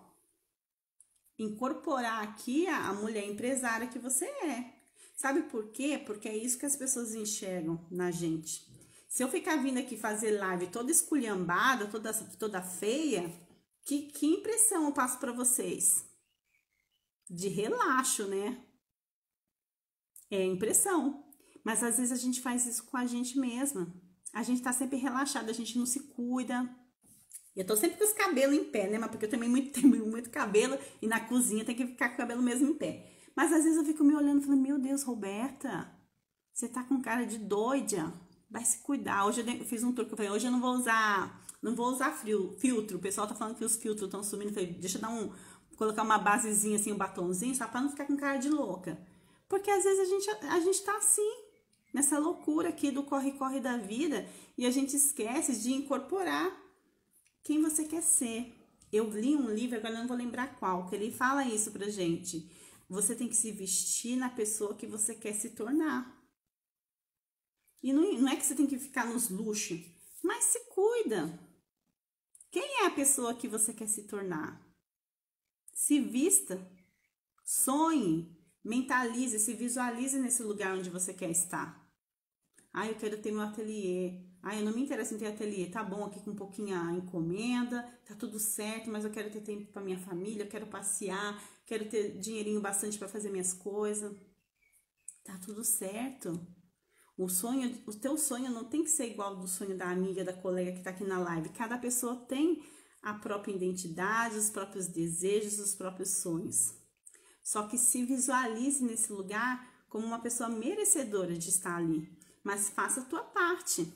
Speaker 1: incorporar aqui a mulher empresária que você é. Sabe por quê? Porque é isso que as pessoas enxergam na gente. Se eu ficar vindo aqui fazer live toda esculhambada, toda feia, que impressão eu passo pra vocês? De relaxo, né? É impressão. Mas às vezes a gente faz isso com a gente mesma. A gente tá sempre relaxada, a gente não se cuida. Eu tô sempre com os cabelos em pé, né? Mas porque eu também tenho muito cabelo e na cozinha tem que ficar com o cabelo mesmo em pé. Mas às vezes eu fico me olhando e falando, meu Deus, Roberta, você tá com cara de doida. Vai se cuidar. Hoje eu fiz um truque, eu falei, hoje eu não vou usar filtro. O pessoal tá falando que os filtros estão sumindo. Eu falei, deixa eu colocar uma basezinha assim, um batonzinho, só pra não ficar com cara de louca. Porque às vezes a gente tá assim, nessa loucura aqui do corre-corre da vida, e a gente esquece de incorporar quem você quer ser. Eu li um livro, agora não vou lembrar qual, que ele fala isso pra gente. Você tem que se vestir na pessoa que você quer se tornar. E não é que você tem que ficar nos luxos, mas se cuida. Quem é a pessoa que você quer se tornar? Se vista, sonhe, mentalize, se visualize nesse lugar onde você quer estar. Ah, eu quero ter meu ateliê. Ah, eu não me interesso em ter ateliê. Tá bom aqui com um pouquinho a encomenda, tá tudo certo, mas eu quero ter tempo para minha família, eu quero passear, quero ter dinheirinho bastante para fazer minhas coisas. Tá tudo certo. O teu sonho não tem que ser igual do sonho da amiga, da colega que tá aqui na live. Cada pessoa tem a própria identidade, os próprios desejos, os próprios sonhos. Só que se visualize nesse lugar como uma pessoa merecedora de estar ali. Mas faça a tua parte.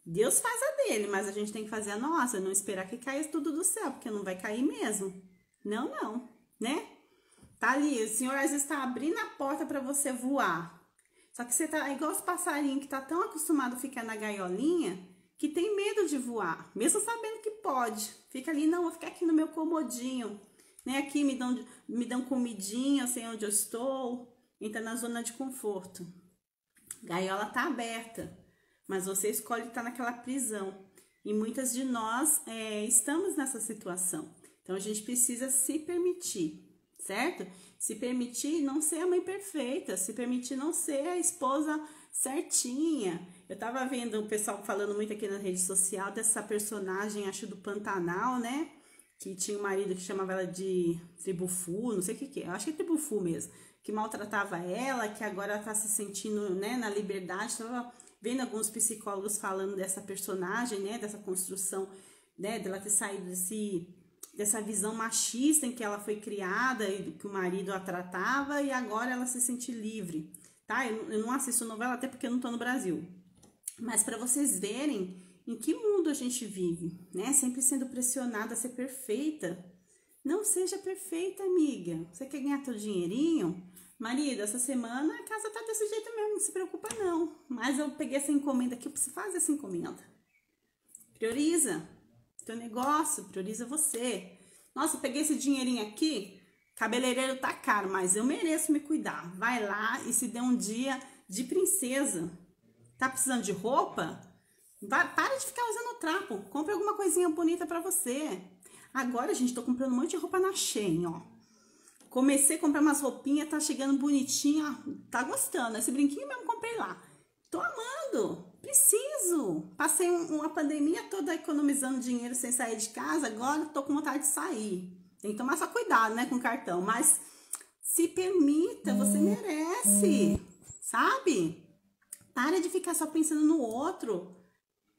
Speaker 1: Deus faz a dele, mas a gente tem que fazer a nossa. Não esperar que caia tudo do céu, porque não vai cair mesmo. Não, né? Tá ali, o Senhor às vezes tá abrindo a porta para você voar. Só que você tá igual os passarinhos que tá tão acostumado a ficar na gaiolinha que tem medo de voar, mesmo sabendo que pode. Fica ali, não, vou ficar aqui no meu comodinho, né? Aqui me dão comidinha, eu sei onde eu estou. Entra na zona de conforto. Gaiola tá aberta, mas você escolhe estar naquela prisão. E muitas de nós estamos nessa situação. Então a gente precisa se permitir, certo? Se permitir não ser a mãe perfeita, se permitir não ser a esposa certinha. Eu tava vendo o pessoal falando muito aqui na rede social dessa personagem, acho do Pantanal, né? Que tinha um marido que chamava ela de Tribufu, não sei o que é. Eu acho que é Tribufu mesmo. Que maltratava ela, que agora ela tá se sentindo, né, na liberdade. Tava vendo alguns psicólogos falando dessa personagem, né, dessa construção, né, dela ter saído dessa visão machista em que ela foi criada e que o marido a tratava, e agora ela se sente livre, tá? Eu não assisto novela até porque eu não tô no Brasil. Mas para vocês verem em que mundo a gente vive, né? Sempre sendo pressionada a ser perfeita. Não seja perfeita, amiga. Você quer ganhar teu dinheirinho? marido, essa semana a casa tá desse jeito mesmo, não se preocupa não. Mas eu peguei essa encomenda aqui, eu preciso fazer essa encomenda. Prioriza teu negócio, prioriza você. Nossa, eu peguei esse dinheirinho aqui, cabeleireiro tá caro, mas eu mereço me cuidar. Vai lá e se dê um dia de princesa. Tá precisando de roupa? Para de ficar usando trapo. Compre alguma coisinha bonita pra você. Agora, gente, tô comprando um monte de roupa na Shein, ó. Comecei a comprar umas roupinhas, tá chegando bonitinha, tá gostando. Esse brinquinho mesmo comprei lá. Tô amando, preciso. Passei uma pandemia toda economizando dinheiro sem sair de casa, agora tô com vontade de sair. Tem que tomar só cuidado, né, com o cartão, mas se permita, você merece, sabe? Para de ficar só pensando no outro.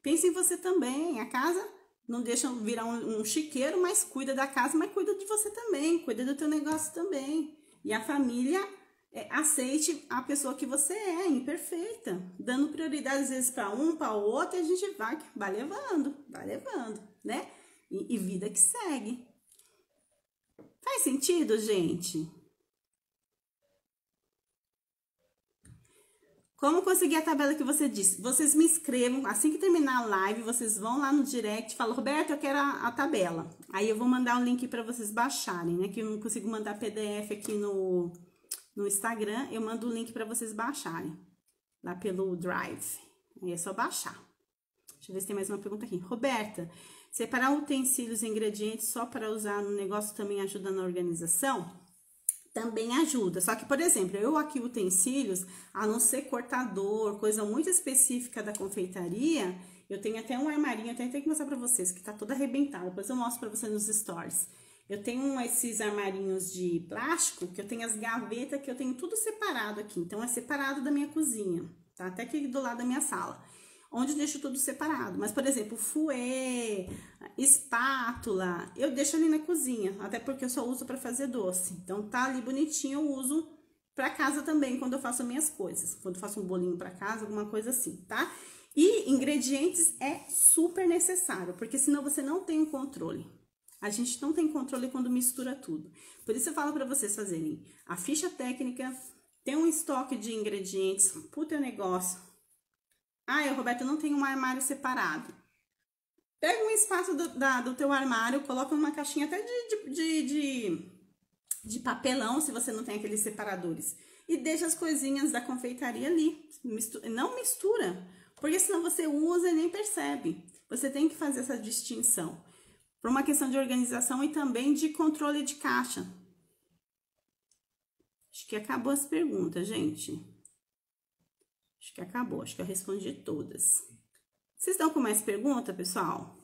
Speaker 1: Pense em você também. A casa não deixa virar um chiqueiro, mas cuida da casa, mas cuida de você também, cuida do teu negócio também. E a família aceite a pessoa que você é, imperfeita, dando prioridade às vezes para um, para o outro, e a gente vai levando, né? E vida que segue. Faz sentido, gente? Como conseguir a tabela que você disse? Vocês me escrevam, assim que terminar a live, vocês vão lá no direct e falam, Roberto, eu quero a tabela. Aí eu vou mandar um link para vocês baixarem, né? Que eu não consigo mandar PDF aqui no Instagram, eu mando o link para vocês baixarem, lá pelo Drive. Aí é só baixar. Deixa eu ver se tem mais uma pergunta aqui. Roberta, separar utensílios e ingredientes só para usar no negócio também ajuda na organização? Também ajuda, só que, por exemplo, eu aqui utensílios, a não ser cortador, coisa muito específica da confeitaria, eu tenho até um armarinho, até tenho que mostrar pra vocês, que tá todo arrebentado, depois eu mostro pra vocês nos stories. Eu tenho esses armarinhos de plástico, que eu tenho as gavetas, que eu tenho tudo separado aqui, então é separado da minha cozinha, tá? Até aqui do lado da minha sala, onde eu deixo tudo separado. Mas, por exemplo, fouet, espátula, eu deixo ali na cozinha, até porque eu só uso para fazer doce. Então, tá ali bonitinho, eu uso para casa também, quando eu faço minhas coisas. Quando eu faço um bolinho para casa, alguma coisa assim, tá? E ingredientes é super necessário, porque senão você não tem o controle. A gente não tem controle quando mistura tudo. Por isso eu falo para vocês fazerem a ficha técnica, ter um estoque de ingredientes pro teu negócio. Ah, Roberto, eu não tenho um armário separado. Pega um espaço do teu armário, coloca numa caixinha até de papelão, se você não tem aqueles separadores. E deixa as coisinhas da confeitaria ali. Não mistura, porque senão você usa e nem percebe. Você tem que fazer essa distinção. Por uma questão de organização e também de controle de caixa. Acho que acabou as perguntas, gente. Acho que acabou, acho que eu respondi todas. Vocês estão com mais pergunta, pessoal?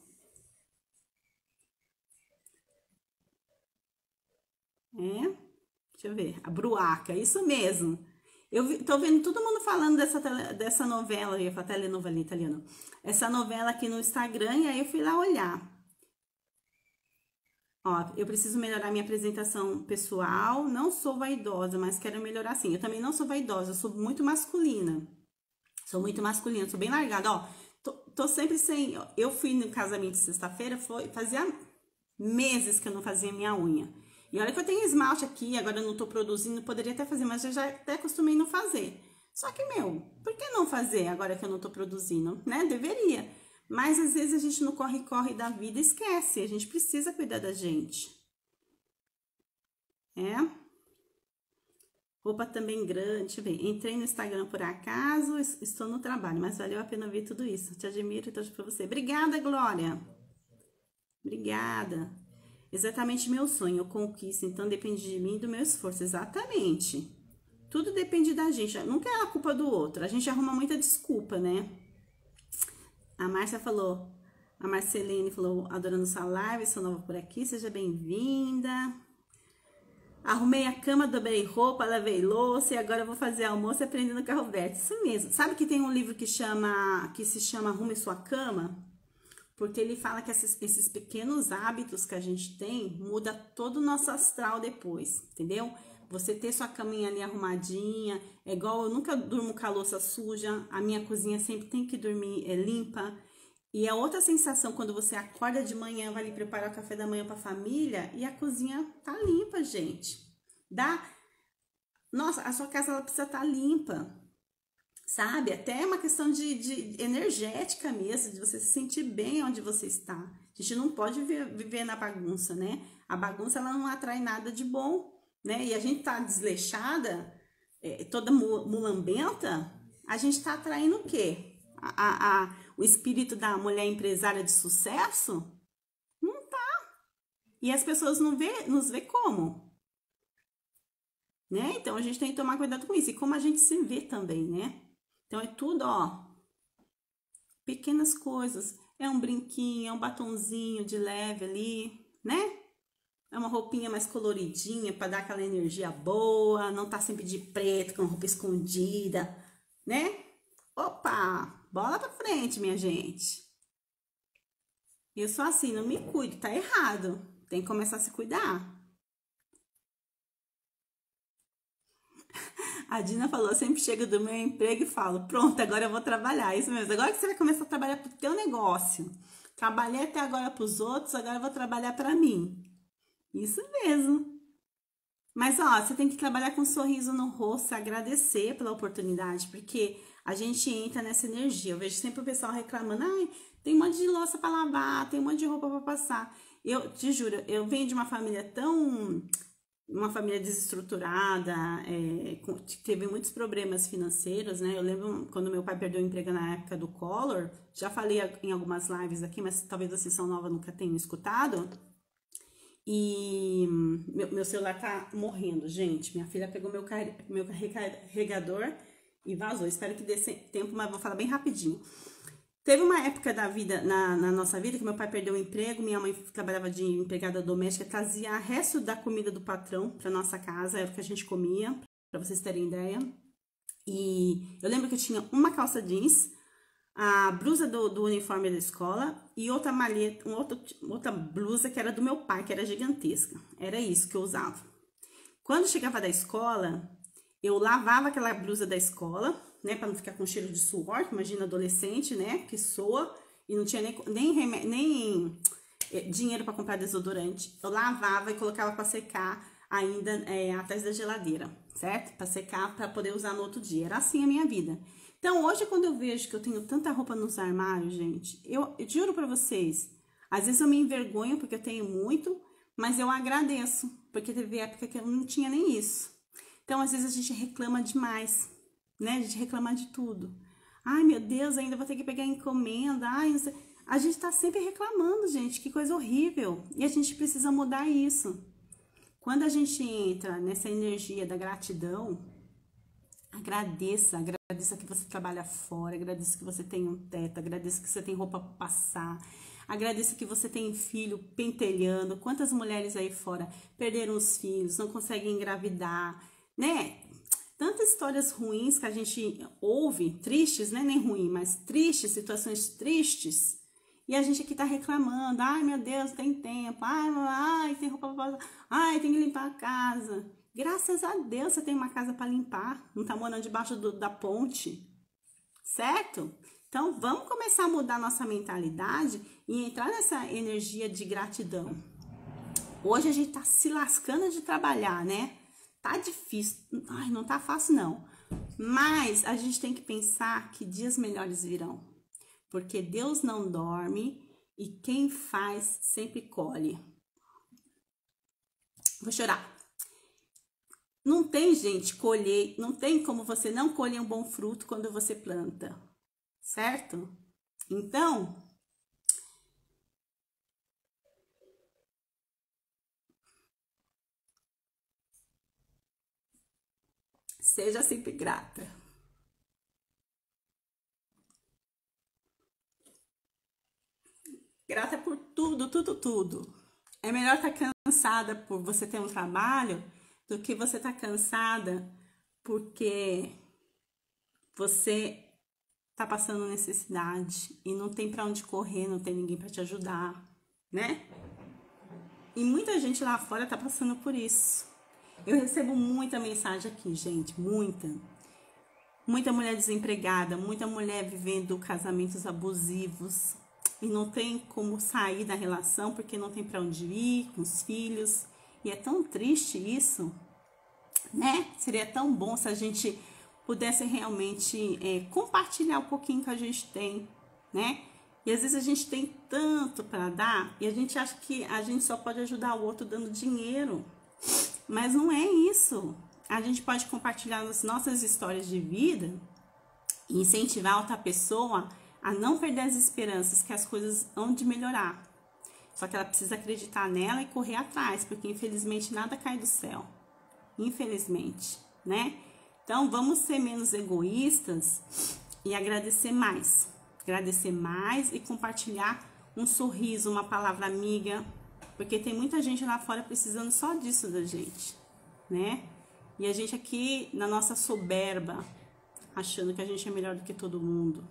Speaker 1: Deixa eu ver. A Bruaca, isso mesmo. Tô vendo todo mundo falando dessa novela, eu ia falar telenovela italiana. Essa novela aqui no Instagram, e aí eu fui lá olhar. Ó, eu preciso melhorar minha apresentação pessoal. Não sou vaidosa, mas quero melhorar sim. Eu também não sou vaidosa, eu sou muito masculina. Sou muito masculina, sou bem largada, ó. Tô sempre sem... Eu fui no casamento sexta-feira, fazia meses que eu não fazia minha unha. E olha que eu tenho esmalte aqui, agora eu não tô produzindo, poderia até fazer, mas eu já até acostumei não fazer. Só que, por que não fazer agora que eu não tô produzindo, né? Deveria. Mas às vezes a gente no corre-corre da vida esquece, a gente precisa cuidar da gente. Roupa também grande, deixa eu ver. Entrei no Instagram por acaso, estou no trabalho, mas valeu a pena ver tudo isso. Te admiro e torço pra você. Obrigada, Glória. Obrigada. Exatamente meu sonho, eu conquisto, então depende de mim e do meu esforço. Exatamente. Tudo depende da gente, nunca é a culpa do outro. A gente arruma muita desculpa, né? A Márcia falou, a Marcelene falou, adorando sua live, sou nova por aqui, seja bem-vinda. Arrumei a cama, dobrei roupa, lavei louça e agora eu vou fazer almoço aprendendo com a Roberta. Isso mesmo. Sabe que tem um livro que se chama Arrume Sua Cama? Porque ele fala que esses pequenos hábitos que a gente tem muda todo o nosso astral depois, entendeu? Você ter sua caminha ali arrumadinha, é igual eu nunca durmo com a louça suja, a minha cozinha sempre tem que dormir limpa. E a outra sensação, quando você acorda de manhã, vai ali preparar o café da manhã para a família e a cozinha tá limpa, gente. Nossa, a sua casa ela precisa estar limpa, sabe? Até é uma questão de energética mesmo, de você se sentir bem onde você está. A gente não pode viver na bagunça, né? A bagunça ela não atrai nada de bom, né? E a gente tá desleixada, toda mulambenta, a gente tá atraindo o quê? O espírito da mulher empresária de sucesso? E as pessoas não nos vê como, né? Então a gente tem que tomar cuidado com isso. E como a gente se vê também, né? Então é tudo, ó, pequenas coisas. É um brinquinho, é um batonzinho de leve ali, né? É uma roupinha mais coloridinha para dar aquela energia boa, não tá sempre de preto com roupa escondida, né? Opa, bola pra frente, minha gente. Eu sou assim, não me cuido, tá errado. Tem que começar a se cuidar. A Dina falou, sempre chego do meu emprego e falo, pronto, agora eu vou trabalhar. Isso mesmo, agora que você vai começar a trabalhar pro teu negócio. Trabalhei até agora pros outros, agora eu vou trabalhar para mim. Isso mesmo. Mas, ó, você tem que trabalhar com um sorriso no rosto, agradecer pela oportunidade, porque a gente entra nessa energia. Eu vejo sempre o pessoal reclamando, ai, tem um monte de louça para lavar, tem um monte de roupa para passar. Eu te juro, eu venho de uma família uma família desestruturada, que teve muitos problemas financeiros, né? Eu lembro quando meu pai perdeu o emprego na época do Collor, já falei em algumas lives aqui, mas talvez vocês são nova nunca tenham escutado. E meu celular tá morrendo, gente. Minha filha pegou meu carregador e vazou. Espero que dê tempo, mas vou falar bem rapidinho. Teve uma época da vida, na nossa vida, que meu pai perdeu o emprego, minha mãe trabalhava de empregada doméstica, trazia o resto da comida do patrão para nossa casa, era o que a gente comia, para vocês terem ideia. E eu lembro que eu tinha uma calça jeans, a blusa do uniforme da escola e outra malheta, outra blusa que era do meu pai, que era gigantesca. Era isso que eu usava. Quando chegava da escola, eu lavava aquela blusa da escola, né, para não ficar com cheiro de suor, imagina adolescente, né, que soa e não tinha nem dinheiro para comprar desodorante. Eu lavava e colocava para secar ainda atrás da geladeira, certo? Para secar, para poder usar no outro dia. Era assim a minha vida. Então, hoje, quando eu vejo que eu tenho tanta roupa nos armários, gente, eu juro pra vocês, às vezes eu me envergonho porque eu tenho muito, mas eu agradeço, porque teve época que eu não tinha nem isso. Então, às vezes a gente reclama demais, né? A gente reclama de tudo. Ai, meu Deus, ainda vou ter que pegar encomenda. Ai, não sei. A gente tá sempre reclamando, gente, que coisa horrível. E a gente precisa mudar isso. Quando a gente entra nessa energia da gratidão, agradeça que você trabalha fora, agradeça que você tem um teto, agradeça que você tem roupa para passar, agradeça que você tem filho pentelhando. Quantas mulheres aí fora perderam os filhos, não conseguem engravidar, né? Tantas histórias ruins que a gente ouve, tristes, né? Nem ruim, mas tristes, situações tristes. E a gente aqui tá reclamando, ai meu Deus, tem tempo, ai tem roupa para passar, ai tem que limpar a casa. Graças a Deus você tem uma casa para limpar, não tá morando debaixo da ponte, certo? Então vamos começar a mudar nossa mentalidade e entrar nessa energia de gratidão. Hoje a gente tá se lascando de trabalhar, né? Tá difícil, ai, não tá fácil não. Mas a gente tem que pensar que dias melhores virão, porque Deus não dorme e quem faz sempre colhe. Vou chorar. Não tem, gente, colher, não tem como você não colher um bom fruto quando você planta, certo? Então, seja sempre grata. Grata por tudo, tudo, tudo. É melhor estar cansada por você ter um trabalho do que você estar cansada porque você tá passando necessidade e não tem para onde correr, não tem ninguém para te ajudar, né? E muita gente lá fora tá passando por isso. Eu recebo muita mensagem aqui, gente, muita. Muita mulher desempregada, muita mulher vivendo casamentos abusivos e não tem como sair da relação porque não tem para onde ir com os filhos. E é tão triste isso. né? Seria tão bom se a gente pudesse realmente compartilhar um pouquinho que a gente tem, né? E às vezes a gente tem tanto para dar e a gente acha que a gente só pode ajudar o outro dando dinheiro. Mas não é isso. A gente pode compartilhar as nossas histórias de vida e incentivar outra pessoa a não perder as esperanças que as coisas vão de melhorar. Só que ela precisa acreditar nela e correr atrás, porque infelizmente nada cai do céu. Infelizmente, né? Então vamos ser menos egoístas e agradecer mais. Agradecer mais e compartilhar um sorriso, uma palavra amiga, porque tem muita gente lá fora precisando só disso da gente, né? E a gente aqui na nossa soberba, achando que a gente é melhor do que todo mundo.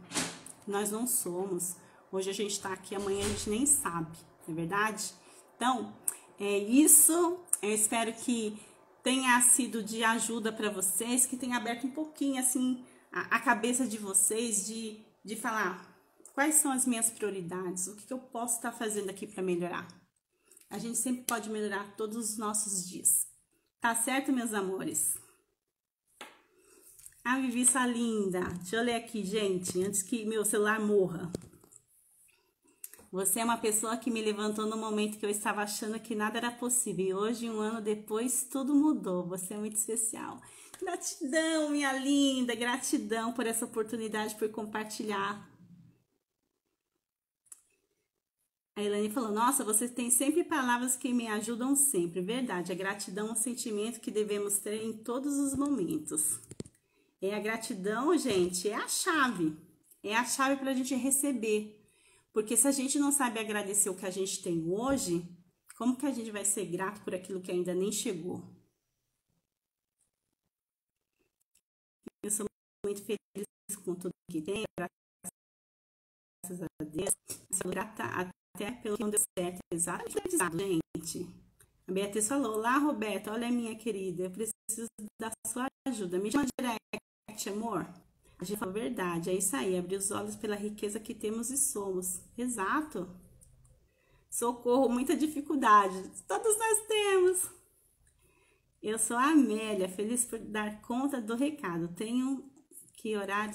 Speaker 1: Nós não somos. Hoje a gente tá aqui, amanhã a gente nem sabe, não é verdade? Então, é isso. Eu espero que tenha sido de ajuda para vocês, que tenha aberto um pouquinho assim a cabeça de vocês de falar quais são as minhas prioridades, o que eu posso estar fazendo aqui para melhorar. A gente sempre pode melhorar todos os nossos dias. Tá certo, meus amores? Ah, Vivi, sua linda. Deixa eu ler aqui, gente, antes que meu celular morra. Você é uma pessoa que me levantou no momento que eu estava achando que nada era possível. E hoje, um ano depois, tudo mudou. Você é muito especial. Gratidão, minha linda. Gratidão por essa oportunidade, por compartilhar. A Elaine falou, nossa, você tem sempre palavras que me ajudam sempre. Verdade, a gratidão é um sentimento que devemos ter em todos os momentos. E a gratidão, gente, é a chave. É a chave para a gente receber. Porque se a gente não sabe agradecer o que a gente tem hoje, como que a gente vai ser grato por aquilo que ainda nem chegou? Eu sou muito feliz com tudo que tenho, graças a Deus. Sou grata até pelo que não deu certo. Exato, gente. A Beatriz falou, olá, Roberta, olha, minha querida, eu preciso da sua ajuda. Me chama direct, amor. A gente falou verdade, é isso aí, abrir os olhos pela riqueza que temos e somos. Exato. Socorro, muita dificuldade. Todos nós temos. Eu sou a Amélia, feliz por dar conta do recado. Tenho que orar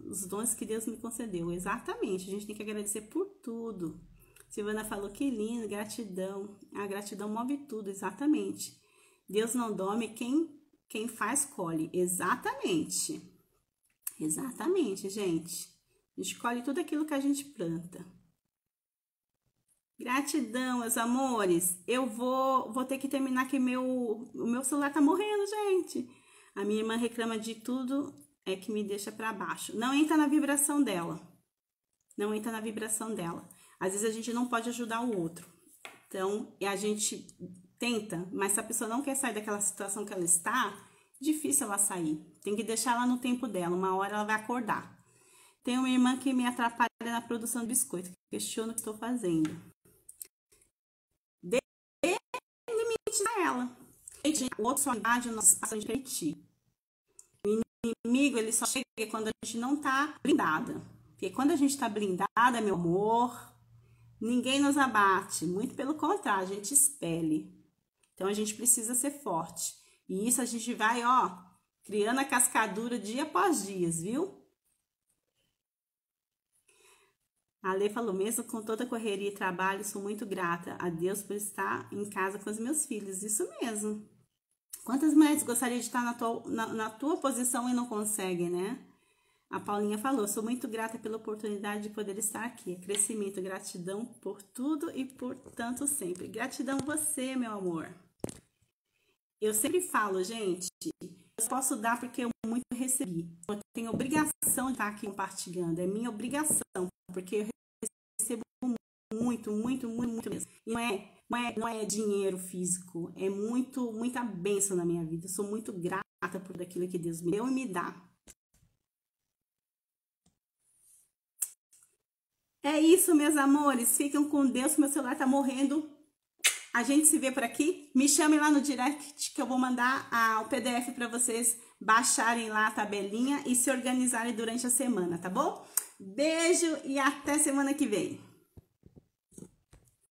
Speaker 1: os dons que Deus me concedeu. Exatamente, a gente tem que agradecer por tudo. Silvana falou que lindo, gratidão. A gratidão move tudo, exatamente. Deus não dorme, quem faz colhe. Exatamente. Exatamente, gente. A gente colhe tudo aquilo que a gente planta. Gratidão, meus amores. Eu vou ter que terminar que o meu celular tá morrendo, gente. A minha irmã reclama de tudo, é que me deixa para baixo. Não entra na vibração dela. Não entra na vibração dela. Às vezes a gente não pode ajudar o outro. Então, a gente tenta, mas se a pessoa não quer sair daquela situação que ela está, difícil ela sair. Tem que deixar ela no tempo dela. Uma hora ela vai acordar. Tem uma irmã que me atrapalha na produção de biscoito. Questiono o que estou fazendo. Dê limite a ela. O outro só invade o nosso espaço de permitir. O inimigo, ele só chega quando a gente não tá blindada. Porque quando a gente tá blindada, meu amor, ninguém nos abate. Muito pelo contrário, a gente expele. Então a gente precisa ser forte. E isso a gente vai, criando a cascadura dia após dia, viu? A Lê falou, mesmo com toda a correria e trabalho, sou muito grata a Deus por estar em casa com os meus filhos. Isso mesmo. Quantas mulheres gostariam de estar na tua posição e não conseguem, né? A Paulinha falou, sou muito grata pela oportunidade de poder estar aqui. Crescimento, gratidão por tudo e por tanto sempre. Gratidão você, meu amor. Eu sempre falo, gente, eu posso dar porque eu muito recebi. Eu tenho obrigação de estar aqui compartilhando. É minha obrigação, porque eu recebo muito mesmo. E não é dinheiro físico, é muita bênção na minha vida. Eu sou muito grata por aquilo que Deus me deu e me dá. É isso, meus amores. Fiquem com Deus, meu celular tá morrendo. A gente se vê por aqui. Me chame lá no direct que eu vou mandar o PDF para vocês baixarem lá a tabelinha e se organizarem durante a semana, tá bom? Beijo e até semana que vem.